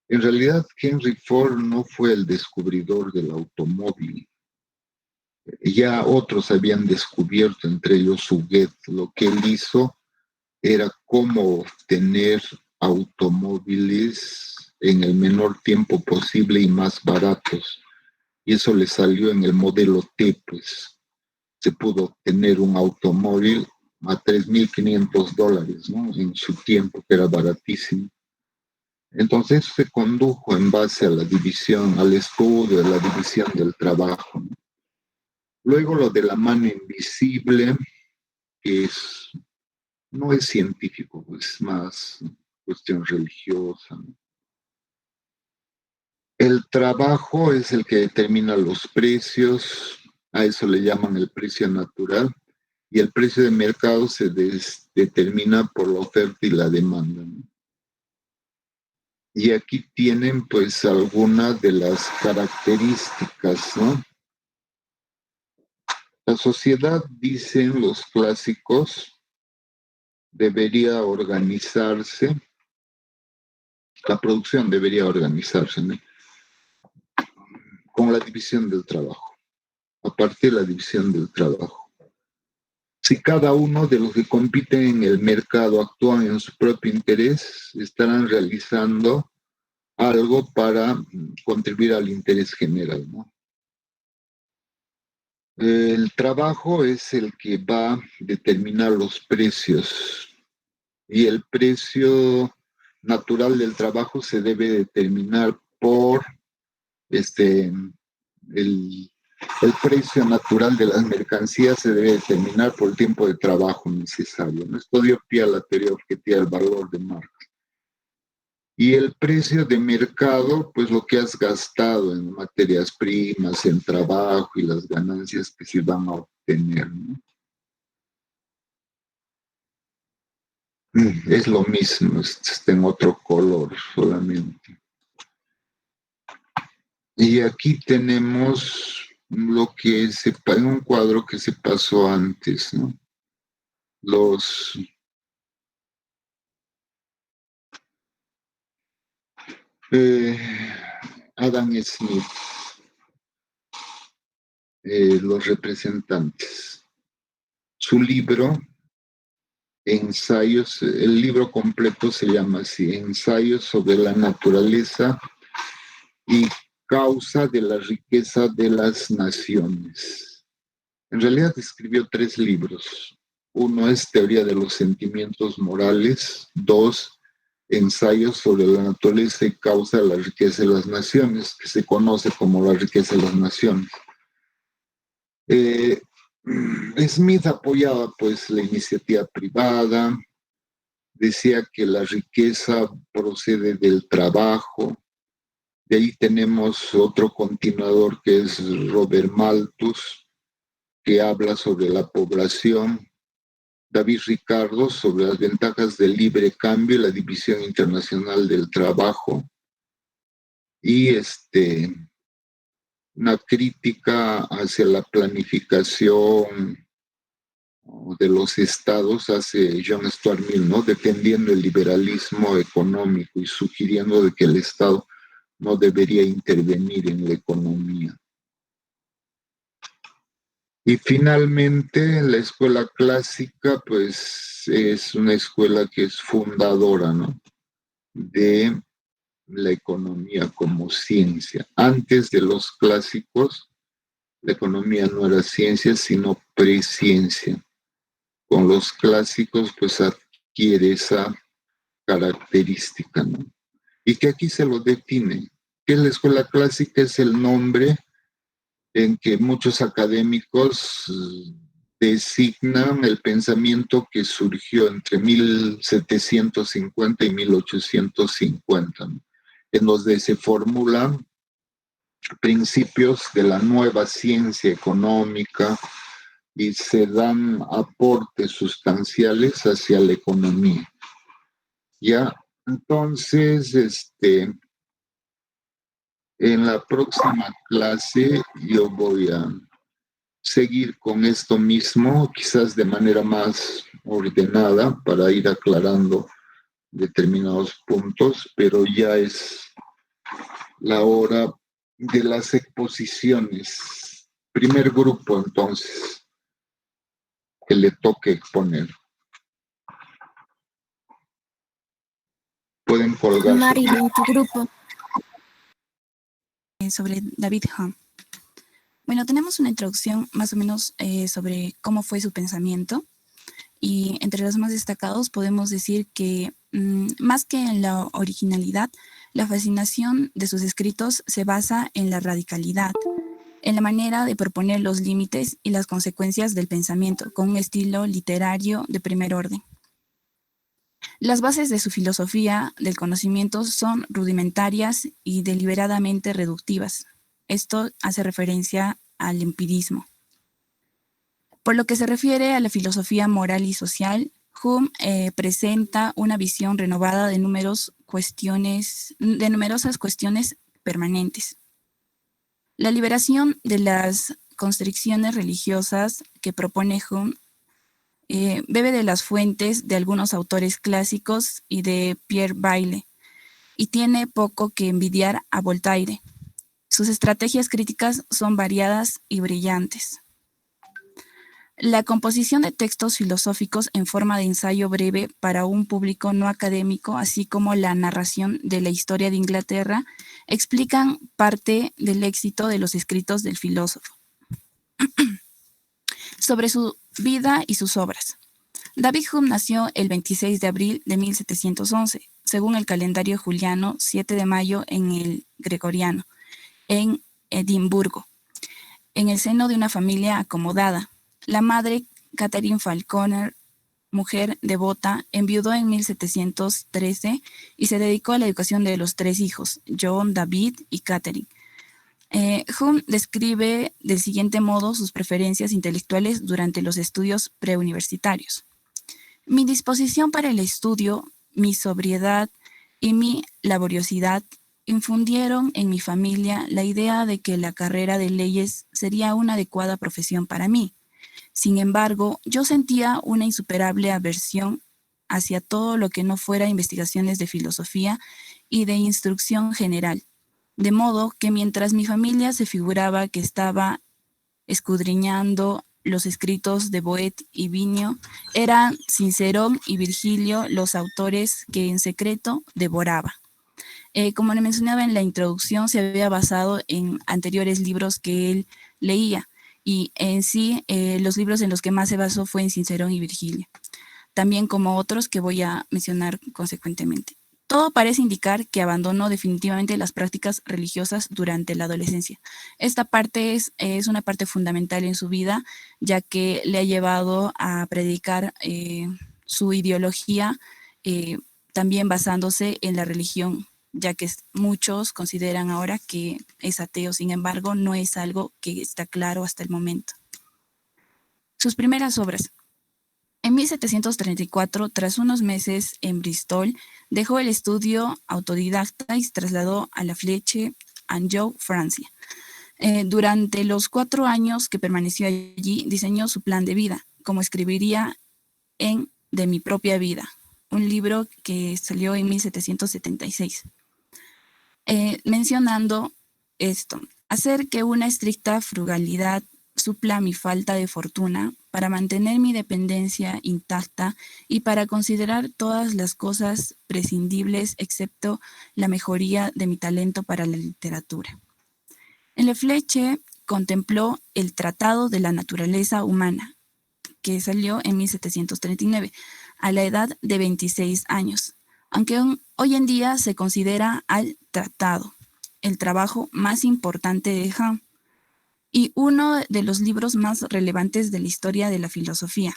En realidad, Henry Ford no fue el descubridor del automóvil. Ya otros habían descubierto, entre ellos Huguet. Lo que él hizo era cómo obtener automóviles en el menor tiempo posible y más baratos. Y eso le salió en el modelo T, pues se pudo obtener un automóvil a $3,500, ¿no? En su tiempo, que era baratísimo. Entonces se condujo en base a la división, al estudio de la división del trabajo, ¿no? Luego lo de la mano invisible, que no es científico, es más cuestión religiosa, ¿no? El trabajo es el que determina los precios, a eso le llaman el precio natural, y el precio de mercado se determina por la oferta y la demanda, ¿no? Y aquí tienen pues algunas de las características, ¿no? La sociedad, dicen los clásicos, debería organizarse, la producción debería organizarse, ¿no? Con la división del trabajo, a partir de la división del trabajo. Si cada uno de los que compiten en el mercado actúan en su propio interés, estarán realizando algo para contribuir al interés general, ¿no? El trabajo es el que va a determinar los precios y el precio natural del trabajo se debe determinar por el, el precio natural de las mercancías se debe determinar por el tiempo de trabajo necesario, ¿no? Esto dio pie a la teoría objetiva del valor de Marx. Y el precio de mercado, pues lo que has gastado en materias primas, en trabajo y las ganancias que se van a obtener, ¿no? Es lo mismo, está en otro color solamente. Y aquí tenemos lo que en un cuadro que se pasó antes, ¿no? Los Adam Smith, los representantes. Su libro, Ensayos, el libro completo se llama así, Ensayos sobre la naturaleza y causa de la riqueza de las naciones. En realidad escribió 3 libros. Uno es Teoría de los sentimientos morales. 2, Ensayos sobre la naturaleza y causa de la riqueza de las naciones, que se conoce como la riqueza de las naciones. Smith apoyaba pues la iniciativa privada, decía que la riqueza procede del trabajo. De ahí tenemos otro continuador que es Robert Malthus, que habla sobre la población. David Ricardo sobre las ventajas del libre cambio y la división internacional del trabajo. Y una crítica hacia la planificación de los estados hace John Stuart Mill, ¿no? Defendiendo el liberalismo económico y sugiriendo de que el Estado no debería intervenir en la economía. Y finalmente, la escuela clásica, pues es una escuela que es fundadora, ¿no? De la economía como ciencia. Antes de los clásicos, la economía no era ciencia, sino presciencia. Con los clásicos, pues adquiere esa característica, ¿no? Y que aquí se lo define. ¿Qué es la escuela clásica? Es el nombre en que muchos académicos designan el pensamiento que surgió entre 1750 y 1850, ¿no? En donde se formulan principios de la nueva ciencia económica y se dan aportes sustanciales hacia la economía. Ya, entonces, en la próxima clase yo voy a seguir con esto mismo, quizás de manera más ordenada para ir aclarando determinados puntos, pero ya es la hora de las exposiciones. Primer grupo, entonces, que le toque exponer. Pueden colgar. Marilyn, tu grupo. Sobre David Hume. Bueno, tenemos una introducción más o menos sobre cómo fue su pensamiento, y entre los más destacados podemos decir que más que en la originalidad, la fascinación de sus escritos se basa en la radicalidad, en la manera de proponer los límites y las consecuencias del pensamiento, con un estilo literario de primer orden. Las bases de su filosofía del conocimiento son rudimentarias y deliberadamente reductivas. Esto hace referencia al empirismo. Por lo que se refiere a la filosofía moral y social, Hume presenta una visión renovada de numerosas cuestiones permanentes. La liberación de las constricciones religiosas que propone Hume bebe de las fuentes de algunos autores clásicos y de Pierre Bayle, y tiene poco que envidiar a Voltaire. Sus estrategias críticas son variadas y brillantes. La composición de textos filosóficos en forma de ensayo breve para un público no académico, así como la narración de la historia de Inglaterra, explican parte del éxito de los escritos del filósofo. Sobre su vida y sus obras. David Hume nació el 26 de abril de 1711, según el calendario juliano, 7 de mayo en el gregoriano, en Edimburgo, en el seno de una familia acomodada. La madre, Catherine Falconer, mujer devota, enviudó en 1713 y se dedicó a la educación de los 3 hijos, John, David y Catherine. Hume describe del siguiente modo sus preferencias intelectuales durante los estudios preuniversitarios. Mi disposición para el estudio, mi sobriedad y mi laboriosidad infundieron en mi familia la idea de que la carrera de leyes sería una adecuada profesión para mí. Sin embargo, yo sentía una insuperable aversión hacia todo lo que no fuera investigaciones de filosofía y de instrucción general, de modo que mientras mi familia se figuraba que estaba escudriñando los escritos de Boet y Vinio, eran Cicerón y Virgilio los autores que en secreto devoraba. Como le mencionaba en la introducción, se había basado en anteriores libros que él leía, y en sí los libros en los que más se basó fue en Cicerón y Virgilio, también como otros que voy a mencionar consecuentemente. Todo parece indicar que abandonó definitivamente las prácticas religiosas durante la adolescencia. Esta parte es una parte fundamental en su vida, ya que le ha llevado a predicar su ideología, también basándose en la religión, ya que muchos consideran ahora que es ateo. Sin embargo, no es algo que está claro hasta el momento. Sus primeras obras. En 1734, tras unos meses en Bristol, dejó el estudio autodidacta y se trasladó a La Fleche, Anjou, Francia. Durante los 4 años que permaneció allí, diseñó su plan de vida, como escribiría en De mi propia vida, un libro que salió en 1776. Mencionando esto, hacer que una estricta frugalidad supla mi falta de fortuna, para mantener mi dependencia intacta y para considerar todas las cosas prescindibles excepto la mejoría de mi talento para la literatura. En La Fleche contempló el Tratado de la Naturaleza Humana, que salió en 1739, a la edad de 26 años, aunque hoy en día se considera al tratado el trabajo más importante de Hume y uno de los libros más relevantes de la historia de la filosofía.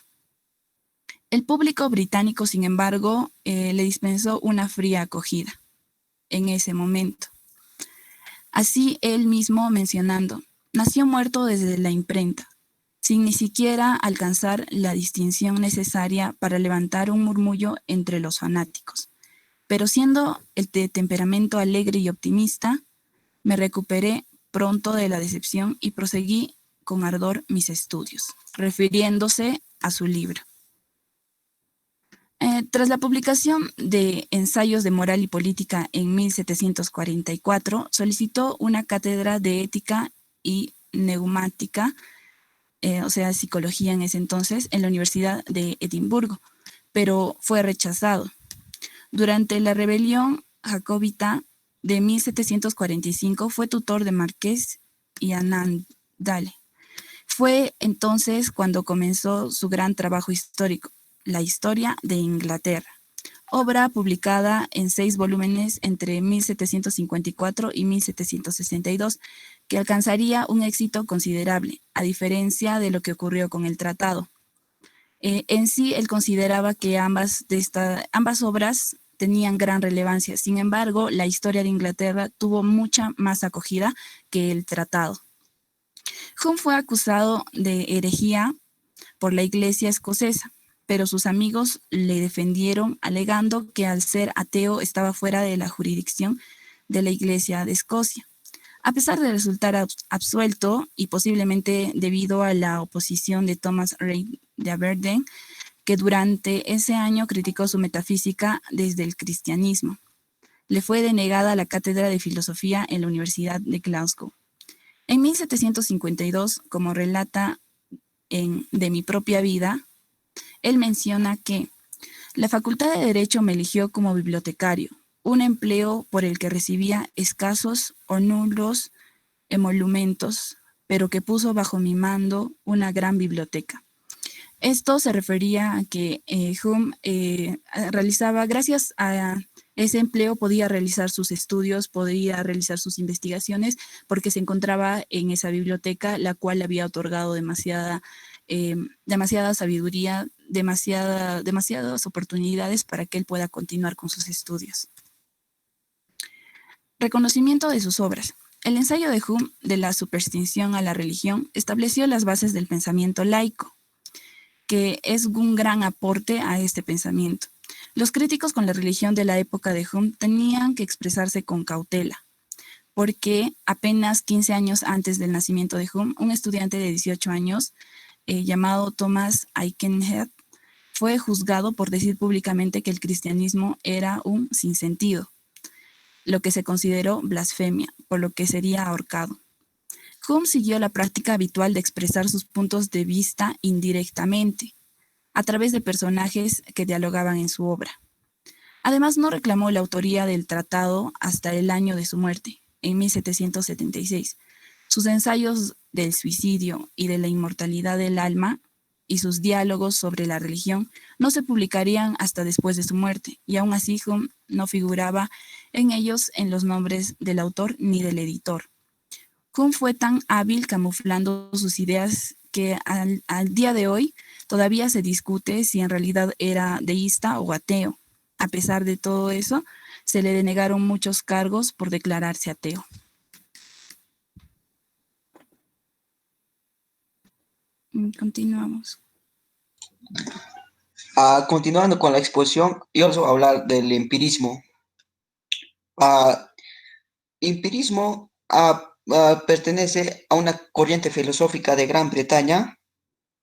El público británico, sin embargo, le dispensó una fría acogida en ese momento. Así él mismo mencionando, nació muerto desde la imprenta, sin ni siquiera alcanzar la distinción necesaria para levantar un murmullo entre los fanáticos. Pero siendo el de temperamento alegre y optimista, me recuperé pronto de la decepción y proseguí con ardor mis estudios, refiriéndose a su libro. Tras la publicación de Ensayos de Moral y Política en 1744, solicitó una cátedra de ética y neumática, o sea, psicología en ese entonces, en la Universidad de Edimburgo, pero fue rechazado. Durante la rebelión jacobita de 1745 fue tutor de Marqués y Annandale. Fue entonces cuando comenzó su gran trabajo histórico, La Historia de Inglaterra, obra publicada en 6 volúmenes entre 1754 y 1762, que alcanzaría un éxito considerable, a diferencia de lo que ocurrió con el tratado. En sí, él consideraba que ambas obras tenían gran relevancia. Sin embargo, La Historia de Inglaterra tuvo mucha más acogida que el tratado. Hume fue acusado de herejía por la Iglesia escocesa, pero sus amigos le defendieron alegando que al ser ateo estaba fuera de la jurisdicción de la Iglesia de Escocia. A pesar de resultar absuelto, y posiblemente debido a la oposición de Thomas Reid de Aberdeen, que durante ese año criticó su metafísica desde el cristianismo, le fue denegada la cátedra de filosofía en la Universidad de Glasgow. En 1752, como relata en De mi propia vida, él menciona que la Facultad de Derecho me eligió como bibliotecario, un empleo por el que recibía escasos o nulos emolumentos, pero que puso bajo mi mando una gran biblioteca. Esto se refería a que Hume realizaba, gracias a ese empleo, podía realizar sus estudios, podía realizar sus investigaciones, porque se encontraba en esa biblioteca, la cual le había otorgado demasiada sabiduría, demasiadas oportunidades para que él pueda continuar con sus estudios. Reconocimiento de sus obras. El ensayo de Hume de la superstición a la religión estableció las bases del pensamiento laico, que es un gran aporte a este pensamiento. Los críticos con la religión de la época de Hume tenían que expresarse con cautela, porque apenas 15 años antes del nacimiento de Hume, un estudiante de 18 años llamado Thomas Aikenhead fue juzgado por decir públicamente que el cristianismo era un sinsentido, lo que se consideró blasfemia, por lo que sería ahorcado. Hume siguió la práctica habitual de expresar sus puntos de vista indirectamente, a través de personajes que dialogaban en su obra. Además, no reclamó la autoría del tratado hasta el año de su muerte, en 1776. Sus ensayos del suicidio y de la inmortalidad del alma y sus diálogos sobre la religión no se publicarían hasta después de su muerte, y aún así Hume no figuraba en ellos en los nombres del autor ni del editor. Hume fue tan hábil camuflando sus ideas que al día de hoy todavía se discute si en realidad era deísta o ateo. A pesar de todo eso, se le denegaron muchos cargos por declararse ateo. Continuamos. Continuando con la exposición, yo les voy a hablar del empirismo. Empirismo pertenece a una corriente filosófica de Gran Bretaña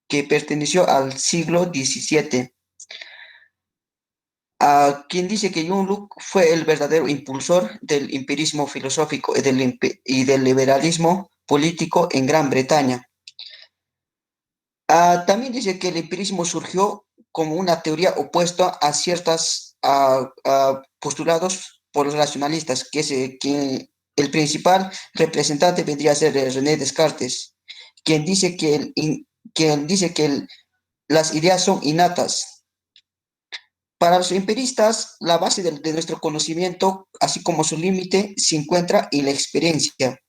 que perteneció al siglo XVII. Quien dice que John Locke fue el verdadero impulsor del empirismo filosófico y del liberalismo político en Gran Bretaña. También dice que el empirismo surgió como una teoría opuesta a ciertos postulados por los racionalistas, que el principal representante vendría a ser René Descartes, quien dice que las ideas son innatas. Para los empiristas, la base de nuestro conocimiento, así como su límite, se encuentra en la experiencia.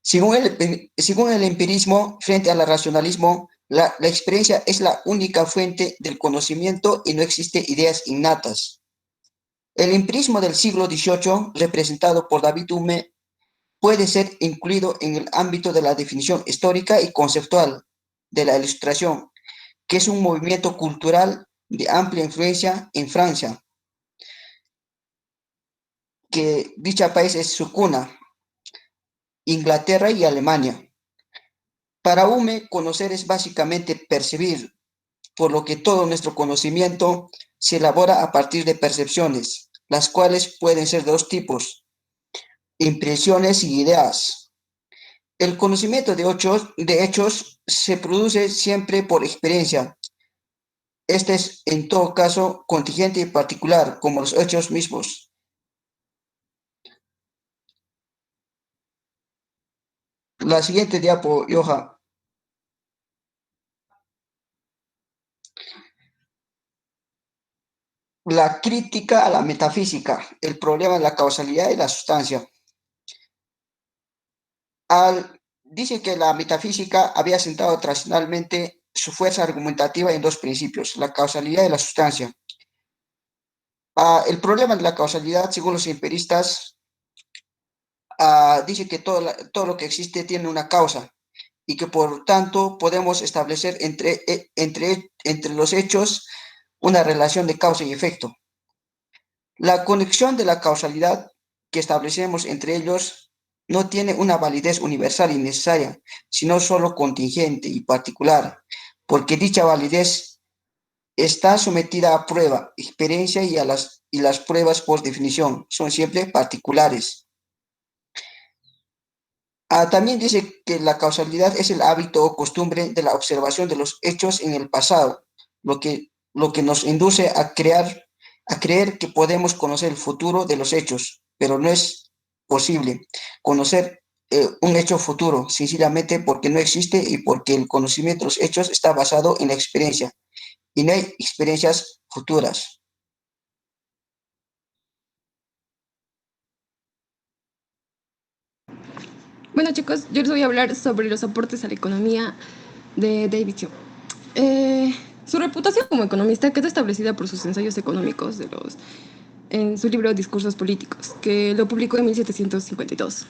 Según el empirismo, frente al racionalismo, la experiencia es la única fuente del conocimiento y no existen ideas innatas. El empirismo del siglo XVIII, representado por David Hume, puede ser incluido en el ámbito de la definición histórica y conceptual de la Ilustración, que es un movimiento cultural de amplia influencia en Francia, que dicho país es su cuna, Inglaterra y Alemania. Para Hume, conocer es básicamente percibir, por lo que todo nuestro conocimiento se elabora a partir de percepciones, las cuales pueden ser de dos tipos: impresiones y ideas. El conocimiento de hechos se produce siempre por experiencia. Este es, en todo caso, contingente y particular, como los hechos mismos. La siguiente diapo, Johan. La crítica a la metafísica, el problema de la causalidad y la sustancia. Dice que la metafísica había sentado tradicionalmente su fuerza argumentativa en dos principios: la causalidad y la sustancia. El problema de la causalidad, según los empiristas, dice que todo lo que existe tiene una causa y que por tanto podemos establecer entre los hechos una relación de causa y efecto. La conexión de la causalidad que establecemos entre ellos no tiene una validez universal y necesaria, sino solo contingente y particular, porque dicha validez está sometida a prueba, experiencia y las pruebas por definición son siempre particulares. También dice que la causalidad es el hábito o costumbre de la observación de los hechos en el pasado, lo que nos induce a creer que podemos conocer el futuro de los hechos, pero no es posible conocer un hecho futuro, sencillamente porque no existe y porque el conocimiento de los hechos está basado en la experiencia y no hay experiencias futuras. Bueno, chicos, yo les voy a hablar sobre los aportes a la economía de David Hume. Su reputación como economista quedó establecida por sus ensayos económicos en su libro Discursos Políticos, que lo publicó en 1752.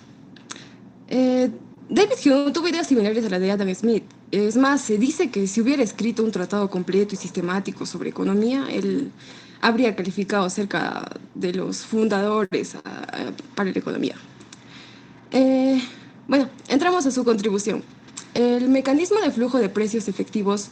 David Hume tuvo ideas similares a las de Adam Smith. Es más, se dice que si hubiera escrito un tratado completo y sistemático sobre economía, él habría calificado cerca de los fundadores para la economía. Bueno, entramos a su contribución. El mecanismo de flujo de precios efectivos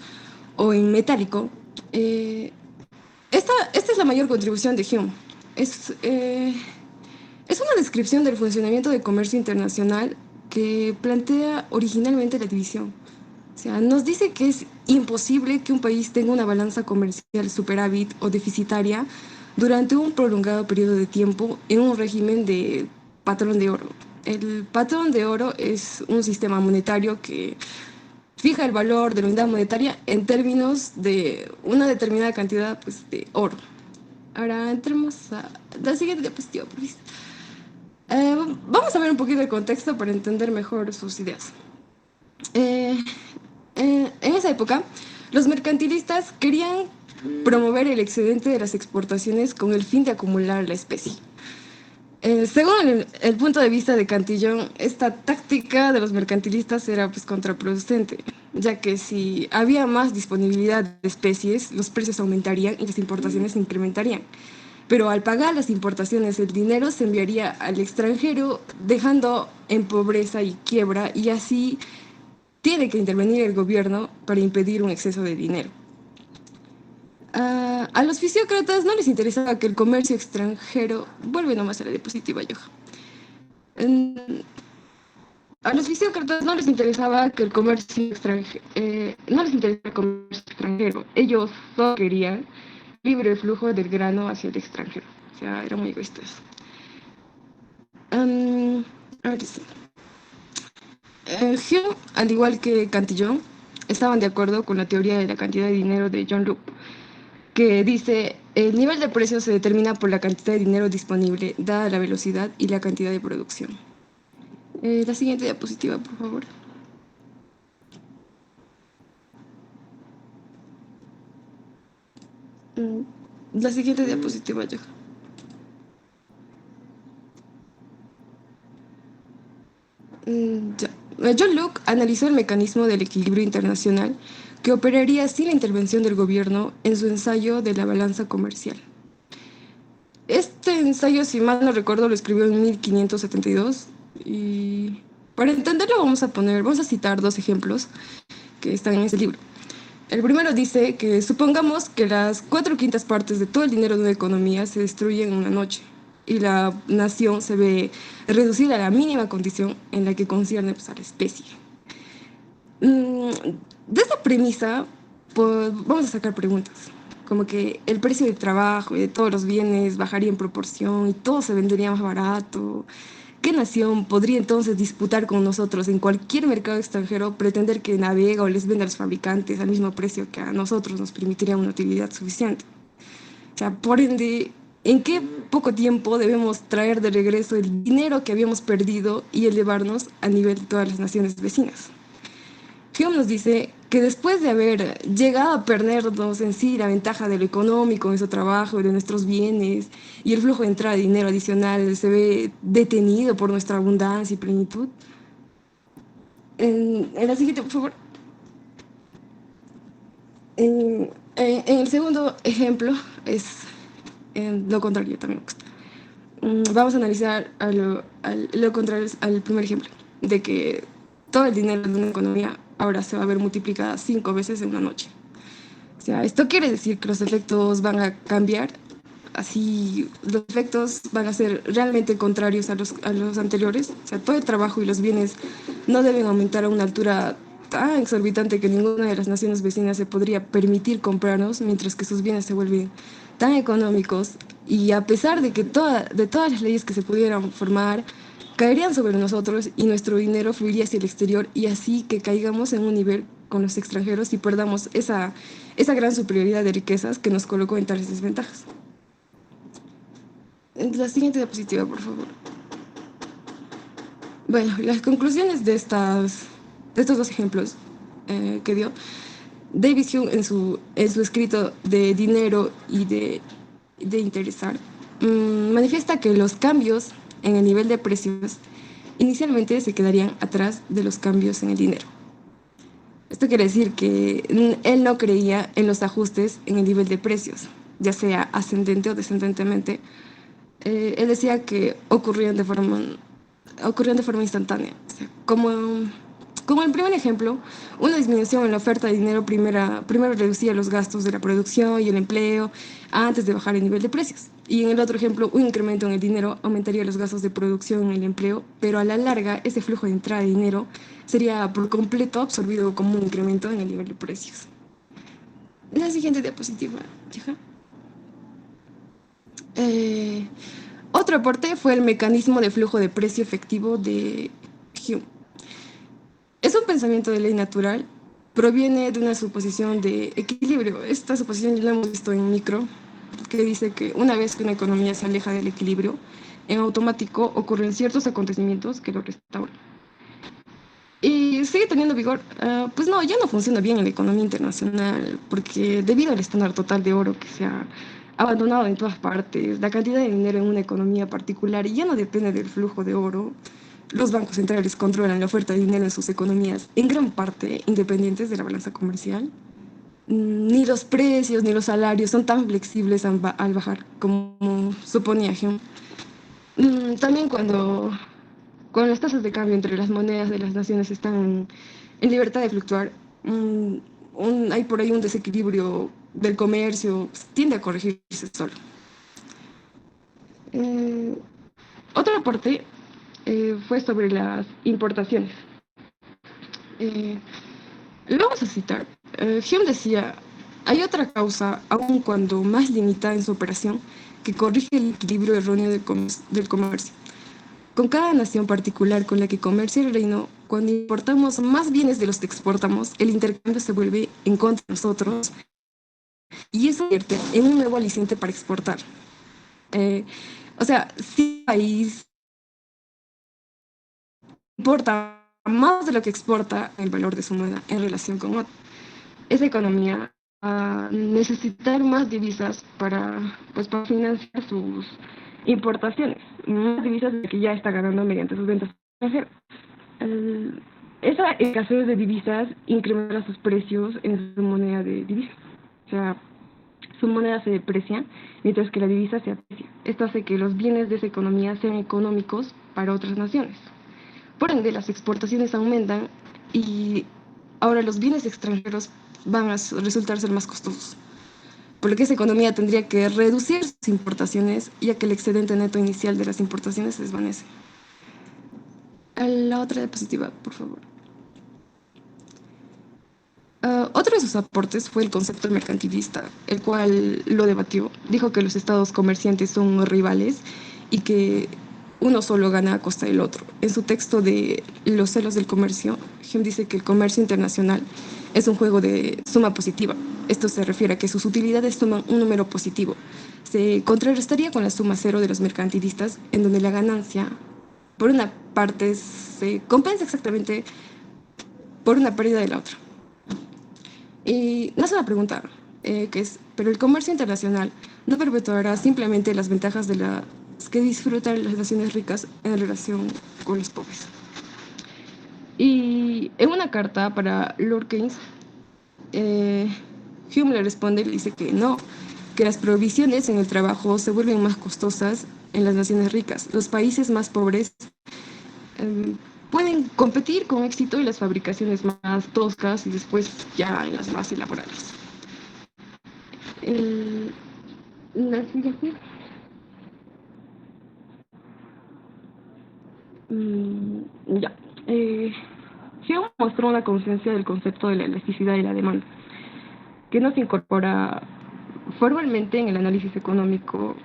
o en metálico, esta es la mayor contribución de Hume. Es una descripción del funcionamiento del comercio internacional que plantea originalmente la división. O sea, nos dice que es imposible que un país tenga una balanza comercial superávit o deficitaria durante un prolongado periodo de tiempo en un régimen de patrón de oro. El patrón de oro es un sistema monetario que fija el valor de la unidad monetaria en términos de una determinada cantidad, pues, de oro. Ahora entremos a la siguiente diapositiva, por favor. Vamos a ver un poquito de contexto para entender mejor sus ideas. En esa época, los mercantilistas querían promover el excedente de las exportaciones con el fin de acumular la especie. Según el punto de vista de Cantillon, esta táctica de los mercantilistas era pues contraproducente, ya que si había más disponibilidad de especies, los precios aumentarían y las importaciones se incrementarían. Pero al pagar las importaciones, el dinero se enviaría al extranjero, dejando en pobreza y quiebra, y así tiene que intervenir el gobierno para impedir un exceso de dinero. A los fisiócratas no les interesaba que el comercio extranjero... Vuelve nomás a la diapositiva, Johan. A los fisiócratas no les interesaba que el comercio extranjero... no les interesaba el comercio extranjero. Ellos solo querían libre flujo del grano hacia el extranjero. O sea, eran muy egoístas. Ahora sí. Hume, al igual que Cantillon, estaban de acuerdo con la teoría de la cantidad de dinero de John Locke, que dice: el nivel de precios se determina por la cantidad de dinero disponible, dada la velocidad y la cantidad de producción. La siguiente diapositiva, por favor. La siguiente diapositiva, ya. John Locke analizó el mecanismo del equilibrio internacional que operaría sin la intervención del gobierno en su ensayo de la balanza comercial. Este ensayo, si mal no recuerdo, lo escribió en 1572 y para entenderlo vamos a citar dos ejemplos que están en ese libro. El primero dice que supongamos que las 4/5 partes de todo el dinero de una economía se destruyen en una noche y la nación se ve reducida a la mínima condición en la que concierne pues, a la especie. De esta premisa, pues, vamos a sacar preguntas, como que el precio del trabajo y de todos los bienes bajaría en proporción y todo se vendería más barato. ¿Qué nación podría entonces disputar con nosotros en cualquier mercado extranjero, pretender que navega o les venda a los fabricantes al mismo precio que a nosotros nos permitiría una utilidad suficiente? O sea, por ende, ¿en qué poco tiempo debemos traer de regreso el dinero que habíamos perdido y elevarnos a nivel de todas las naciones vecinas? Hume nos dice que después de haber llegado a perdernos en sí la ventaja de lo económico, de nuestro trabajo, de nuestros bienes, y el flujo de entrada de dinero adicional se ve detenido por nuestra abundancia y plenitud. En la siguiente, por favor. En el segundo ejemplo es lo contrario también. Vamos a analizar lo contrario al primer ejemplo, de que todo el dinero de una economía ahora se va a ver multiplicada 5 veces en una noche. O sea, esto quiere decir que los efectos van a cambiar, así los efectos van a ser realmente contrarios a los anteriores. O sea, todo el trabajo y los bienes no deben aumentar a una altura tan exorbitante que ninguna de las naciones vecinas se podría permitir comprarnos, mientras que sus bienes se vuelven tan económicos y a pesar de que de todas las leyes que se pudieran formar, caerían sobre nosotros y nuestro dinero fluiría hacia el exterior y así que caigamos en un nivel con los extranjeros y perdamos esa gran superioridad de riquezas que nos colocó en tales desventajas. La siguiente diapositiva, por favor. Bueno, las conclusiones de estos dos ejemplos que dio David Hume en su escrito de Dinero y de Interesar, manifiesta que los cambios en el nivel de precios inicialmente se quedarían atrás de los cambios en el dinero. Esto quiere decir que él no creía en los ajustes en el nivel de precios, ya sea ascendente o descendentemente. Él decía que ocurrían de forma instantánea. O sea, como el primer ejemplo, una disminución en la oferta de dinero primero reducía los gastos de la producción y el empleo antes de bajar el nivel de precios. Y en el otro ejemplo, un incremento en el dinero aumentaría los gastos de producción y el empleo, pero a la larga ese flujo de entrada de dinero sería por completo absorbido como un incremento en el nivel de precios. La siguiente diapositiva, hija. Otro aporte fue el mecanismo de flujo de precio efectivo de Hume. Es un pensamiento de ley natural, proviene de una suposición de equilibrio. Esta suposición ya la hemos visto en Micro, que dice que una vez que una economía se aleja del equilibrio, en automático ocurren ciertos acontecimientos que lo restauran. Y sigue teniendo vigor. Pues no, ya no funciona bien en la economía internacional, porque debido al estándar total de oro que se ha abandonado en todas partes, la cantidad de dinero en una economía particular ya no depende del flujo de oro. Los bancos centrales controlan la oferta de dinero en sus economías, en gran parte independientes de la balanza comercial. Ni los precios ni los salarios son tan flexibles al bajar como suponía Hume. También cuando las tasas de cambio entre las monedas de las naciones están en libertad de fluctuar, hay por ahí un desequilibrio del comercio, tiende a corregirse solo. Otro aporte fue sobre las importaciones. Lo vamos a citar. Hume decía, hay otra causa, aun cuando más limitada en su operación, que corrige el equilibrio erróneo del comercio. Con cada nación particular con la que comercia el reino, cuando importamos más bienes de los que exportamos, el intercambio se vuelve en contra de nosotros y eso convierte en un nuevo aliciente para exportar. O sea, si un país importa más de lo que exporta, el valor de su moneda en relación con otra, esa economía va a necesitar más divisas para financiar sus importaciones, más divisas de que ya está ganando mediante sus ventas extranjeras. Esa escasez de divisas incrementa sus precios en su moneda de divisas. O sea, su moneda se deprecia mientras que la divisa se aprecia. Esto hace que los bienes de esa economía sean económicos para otras naciones. Por ende, las exportaciones aumentan y Ahora los bienes extranjeros van a resultar ser más costosos, por lo que esa economía tendría que reducir sus importaciones, ya que el excedente neto inicial de las importaciones se desvanece. A la otra diapositiva, por favor. Otro de sus aportes fue el concepto mercantilista, el cual lo debatió. Dijo que los estados comerciantes son rivales y que uno solo gana a costa del otro. En su texto de Los celos del comercio, Hume dice que el comercio internacional es un juego de suma positiva. Esto se refiere a que sus utilidades suman un número positivo. Se contrarrestaría con la suma cero de los mercantilistas, en donde la ganancia, por una parte, se compensa exactamente por una pérdida de la otra. Y nace una pregunta, que es, ¿pero el comercio internacional no perpetuará simplemente las ventajas de las que disfrutan las naciones ricas en relación con los pobres? Y en una carta para Lord Keynes, Hume le responde y le dice que no, que las provisiones en el trabajo se vuelven más costosas en las naciones ricas. Los países más pobres pueden competir con éxito en las fabricaciones más toscas y después ya en las más elaboradas. La siguiente. Ya. Hume mostró una conciencia del concepto de la elasticidad y la demanda, que no se incorpora formalmente en el análisis económico,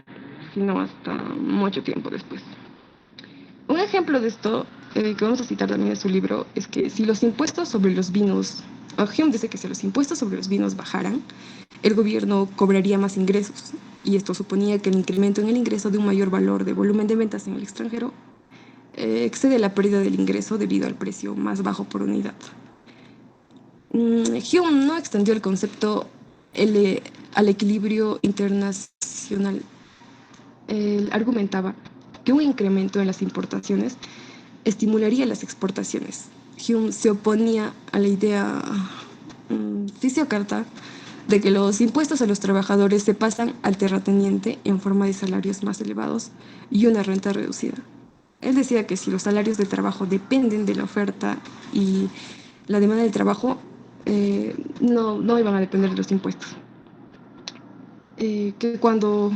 sino hasta mucho tiempo después. Un ejemplo de esto, que vamos a citar también en su libro, es que si los impuestos sobre los vinos, Hume dice que si los impuestos sobre los vinos bajaran, el gobierno cobraría más ingresos, y esto suponía que el incremento en el ingreso de un mayor valor de volumen de ventas en el extranjero excede la pérdida del ingreso debido al precio más bajo por unidad. Hume no extendió el concepto al equilibrio internacional. Él argumentaba que un incremento en las importaciones estimularía las exportaciones. Hume se oponía a la idea fisiócrata de que los impuestos a los trabajadores se pasan al terrateniente en forma de salarios más elevados y una renta reducida. Él decía que si los salarios de trabajo dependen de la oferta y la demanda del trabajo, no iban a depender de los impuestos. Que cuando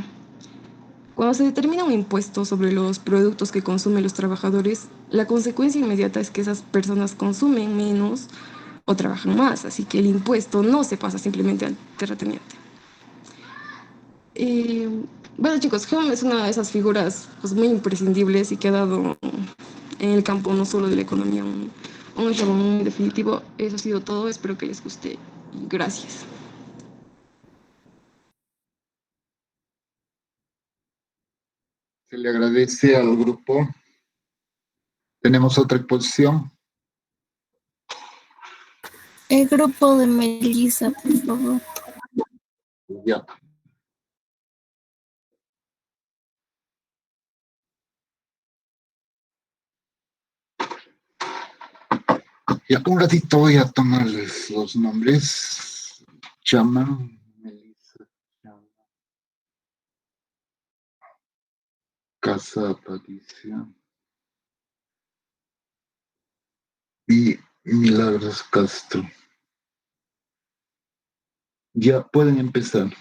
se determina un impuesto sobre los productos que consumen los trabajadores, la consecuencia inmediata es que esas personas consumen menos o trabajan más, así que el impuesto no se pasa simplemente al terrateniente. Bueno, chicos, Hume es una de esas figuras pues, muy imprescindibles y que ha dado en el campo no solo de la economía un eslabón muy definitivo. Eso ha sido todo, espero que les guste y gracias. Se le agradece al grupo. ¿Tenemos otra exposición? El grupo de Melissa, por favor. Ya. Ya, un ratito voy a tomarles los nombres. Chama, Melissa, Chama, Casa Patricia y Milagros Castro. Ya pueden empezar.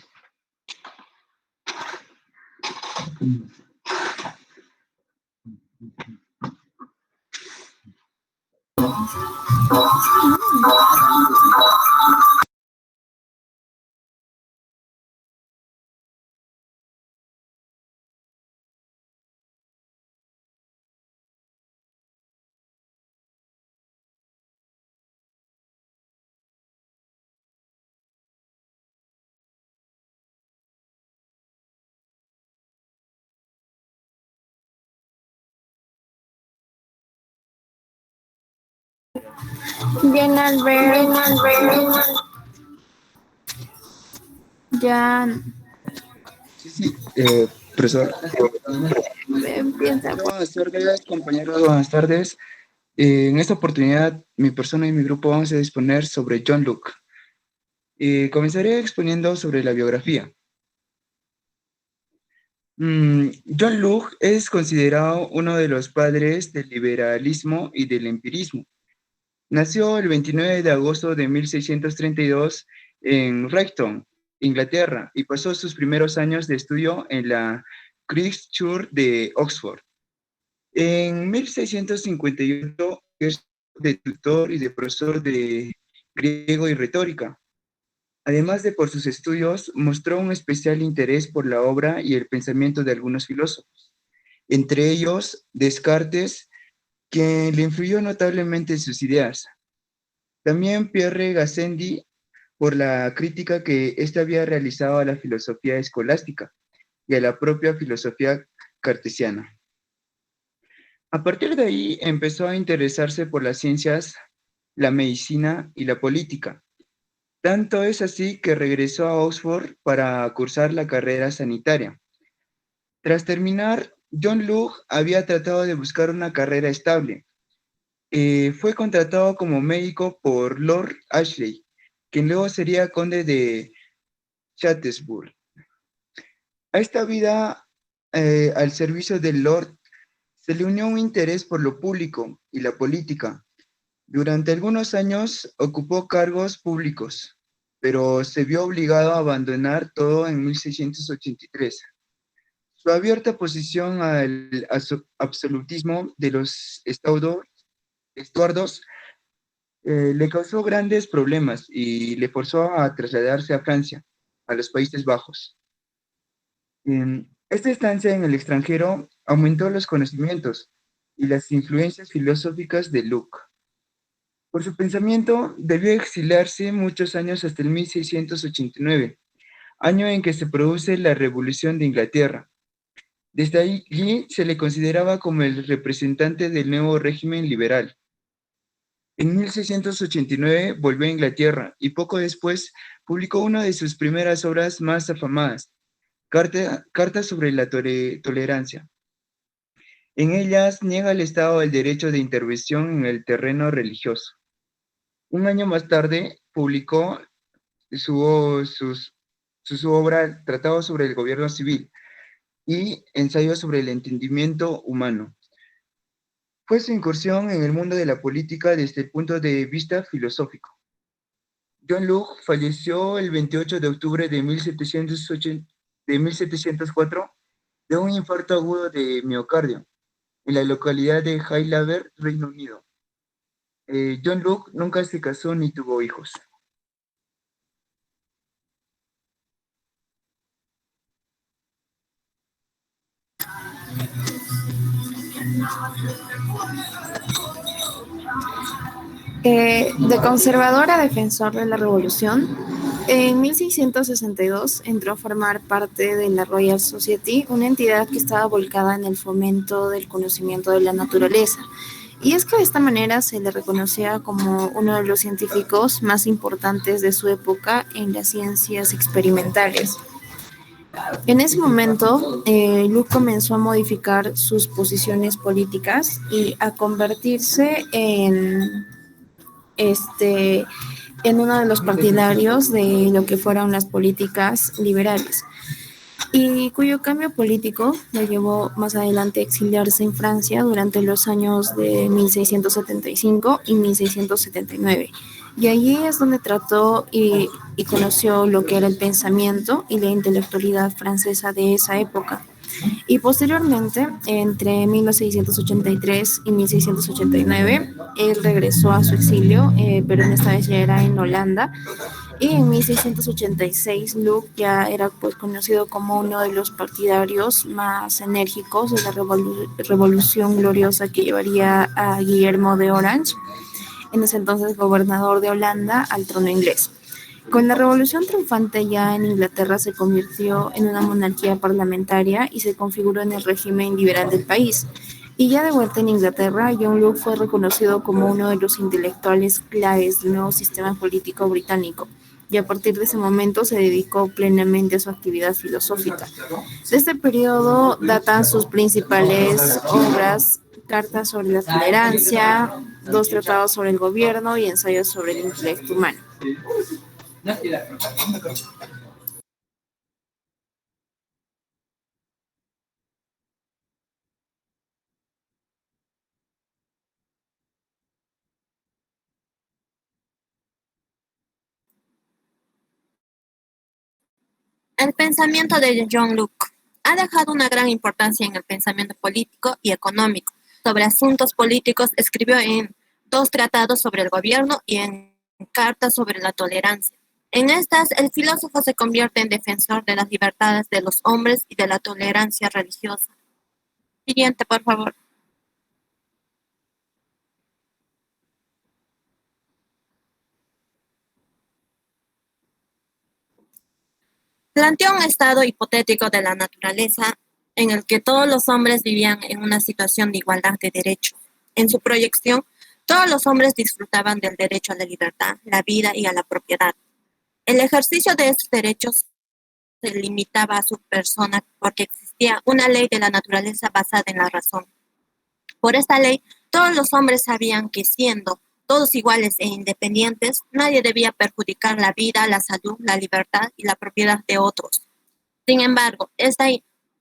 Bien, Albert. Jan. Sí, profesor. Empieza. Buenas tardes, compañeros, buenas tardes. En esta oportunidad, mi persona y mi grupo vamos a disponer sobre John Locke. Comenzaré exponiendo sobre la biografía. John Locke es considerado uno de los padres del liberalismo y del empirismo. Nació el 29 de agosto de 1632 en Brighton, Inglaterra, y pasó sus primeros años de estudio en la Christ Church de Oxford. En 1658 es de tutor y de profesor de griego y retórica. Además de por sus estudios, mostró un especial interés por la obra y el pensamiento de algunos filósofos, entre ellos Descartes, quien le influyó notablemente en sus ideas. También Pierre Gassendi, por la crítica que éste había realizado a la filosofía escolástica y a la propia filosofía cartesiana. A partir de ahí empezó a interesarse por las ciencias, la medicina y la política. Tanto es así que regresó a Oxford para cursar la carrera sanitaria. Tras terminar, John Locke había tratado de buscar una carrera estable. Fue contratado como médico por Lord Ashley, quien luego sería conde de Shaftesbury. A esta vida al servicio del Lord se le unió un interés por lo público y la política. Durante algunos años ocupó cargos públicos, pero se vio obligado a abandonar todo en 1683. Su abierta oposición al absolutismo de los estuardos le causó grandes problemas y le forzó a trasladarse a Francia, a los Países Bajos. Esta estancia en el extranjero aumentó los conocimientos y las influencias filosóficas de Locke. Por su pensamiento, debió exiliarse muchos años hasta el 1689, año en que se produce la Revolución de Inglaterra. Desde allí se le consideraba como el representante del nuevo régimen liberal. En 1689 volvió a Inglaterra y poco después publicó una de sus primeras obras más afamadas, Carta sobre la tolerancia. En ellas niega al Estado el derecho de intervención en el terreno religioso. Un año más tarde publicó su obra Tratado sobre el Gobierno Civil y Ensayo sobre el Entendimiento Humano. Fue su incursión en el mundo de la política desde el punto de vista filosófico. John Locke falleció el 28 de octubre de 1704 de un infarto agudo de miocardio en la localidad de Highlander, Reino Unido. John Locke nunca se casó ni tuvo hijos. De conservador a defensor de la Revolución, en 1662 entró a formar parte de la Royal Society, una entidad que estaba volcada en el fomento del conocimiento de la naturaleza. Y es que de esta manera se le reconocía como uno de los científicos más importantes de su época en las ciencias experimentales. En ese momento, Luke comenzó a modificar sus posiciones políticas y a convertirse este, en uno de los partidarios de lo que fueron las políticas liberales, y cuyo cambio político le llevó más adelante a exiliarse en Francia durante los años de 1675 y 1679. Y allí es donde trató y conoció lo que era el pensamiento y la intelectualidad francesa de esa época. Y posteriormente, entre 1683 y 1689, él regresó a su exilio, pero en esta vez ya era en Holanda. Y en 1686, Luke ya era pues conocido como uno de los partidarios más enérgicos de la revolución gloriosa que llevaría a Guillermo de Orange, en ese entonces gobernador de Holanda, al trono inglés. Con la revolución triunfante ya en Inglaterra se convirtió en una monarquía parlamentaria y se configuró en el régimen liberal del país. Y ya de vuelta en Inglaterra, John Locke fue reconocido como uno de los intelectuales claves del nuevo sistema político británico, y a partir de ese momento se dedicó plenamente a su actividad filosófica. De este periodo datan sus principales obras: Cartas sobre la tolerancia, dos tratados sobre el gobierno y ensayos sobre el intelecto humano. El pensamiento de John Locke ha dejado una gran importancia en el pensamiento político y económico. Sobre asuntos políticos escribió en 2 tratados sobre el gobierno y en cartas sobre la tolerancia. En estas, el filósofo se convierte en defensor de las libertades de los hombres y de la tolerancia religiosa. Siguiente, por favor. Planteó un estado hipotético de la naturaleza en el que todos los hombres vivían en una situación de igualdad de derechos. En su proyección, todos los hombres disfrutaban del derecho a la libertad, la vida y a la propiedad. El ejercicio de estos derechos se limitaba a su persona porque existía una ley de la naturaleza basada en la razón. Por esta ley, todos los hombres sabían que siendo todos iguales e independientes, nadie debía perjudicar la vida, la salud, la libertad y la propiedad de otros. Sin embargo, esta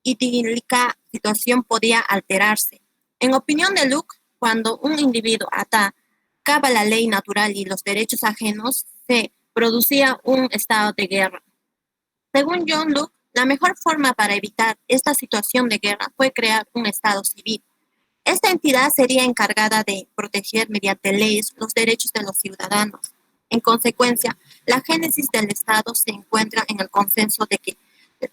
idílica situación podía alterarse. En opinión de Locke, cuando un individuo atacaba la ley natural y los derechos ajenos, se producía un estado de guerra. Según John Locke, la mejor forma para evitar esta situación de guerra fue crear un estado civil. Esta entidad sería encargada de proteger mediante leyes los derechos de los ciudadanos. En consecuencia, la génesis del Estado se encuentra en el consenso de que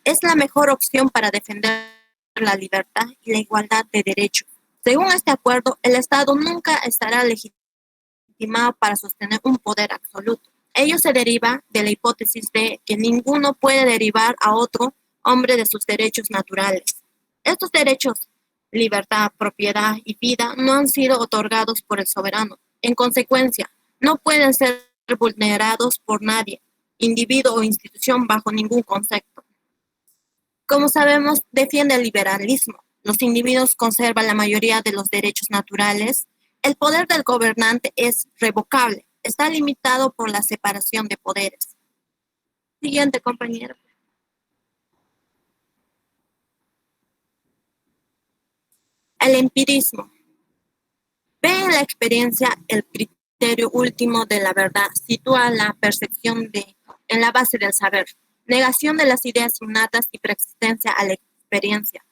es la mejor opción para defender la libertad y la igualdad de derechos. Según este acuerdo, el Estado nunca estará legitimado para sostener un poder absoluto. Ello se deriva de la hipótesis de que ninguno puede derivar a otro hombre de sus derechos naturales. Estos derechos, libertad, propiedad y vida, no han sido otorgados por el soberano. En consecuencia, no pueden ser vulnerados por nadie, individuo o institución bajo ningún concepto. Como sabemos, defiende el liberalismo. Los individuos conservan la mayoría de los derechos naturales. El poder del gobernante es revocable. Está limitado por la separación de poderes. Siguiente, compañero. El empirismo. Ve en la experiencia el criterio último de la verdad. Sitúa la percepción en la base del saber. Negación de las ideas innatas y preexistencia a la experiencia.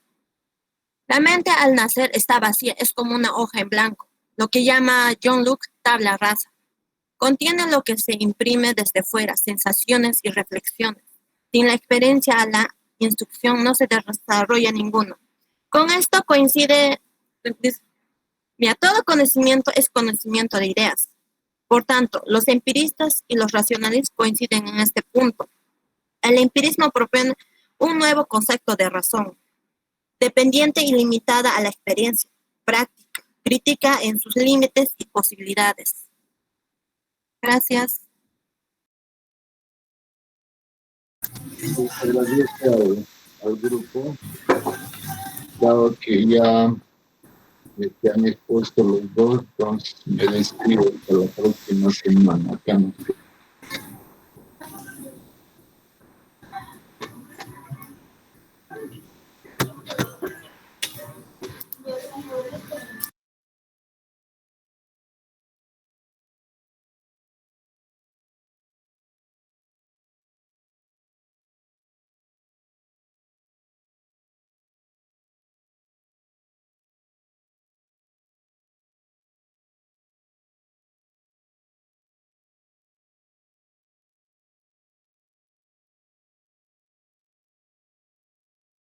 La mente al nacer está vacía, es como una hoja en blanco, lo que llama John Locke tabla rasa. Contiene lo que se imprime desde fuera, sensaciones y reflexiones. Sin la experiencia a la instrucción no se desarrolla ninguno. Con esto coincide, todo conocimiento es conocimiento de ideas. Por tanto, los empiristas y los racionalistas coinciden en este punto. El empirismo propone un nuevo concepto de razón, dependiente y limitada a la experiencia, práctica, crítica en sus límites y posibilidades. Gracias. Les agradezco al grupo, dado que ya han expuesto los dos, entonces me despido hasta la próxima semana. Acá nos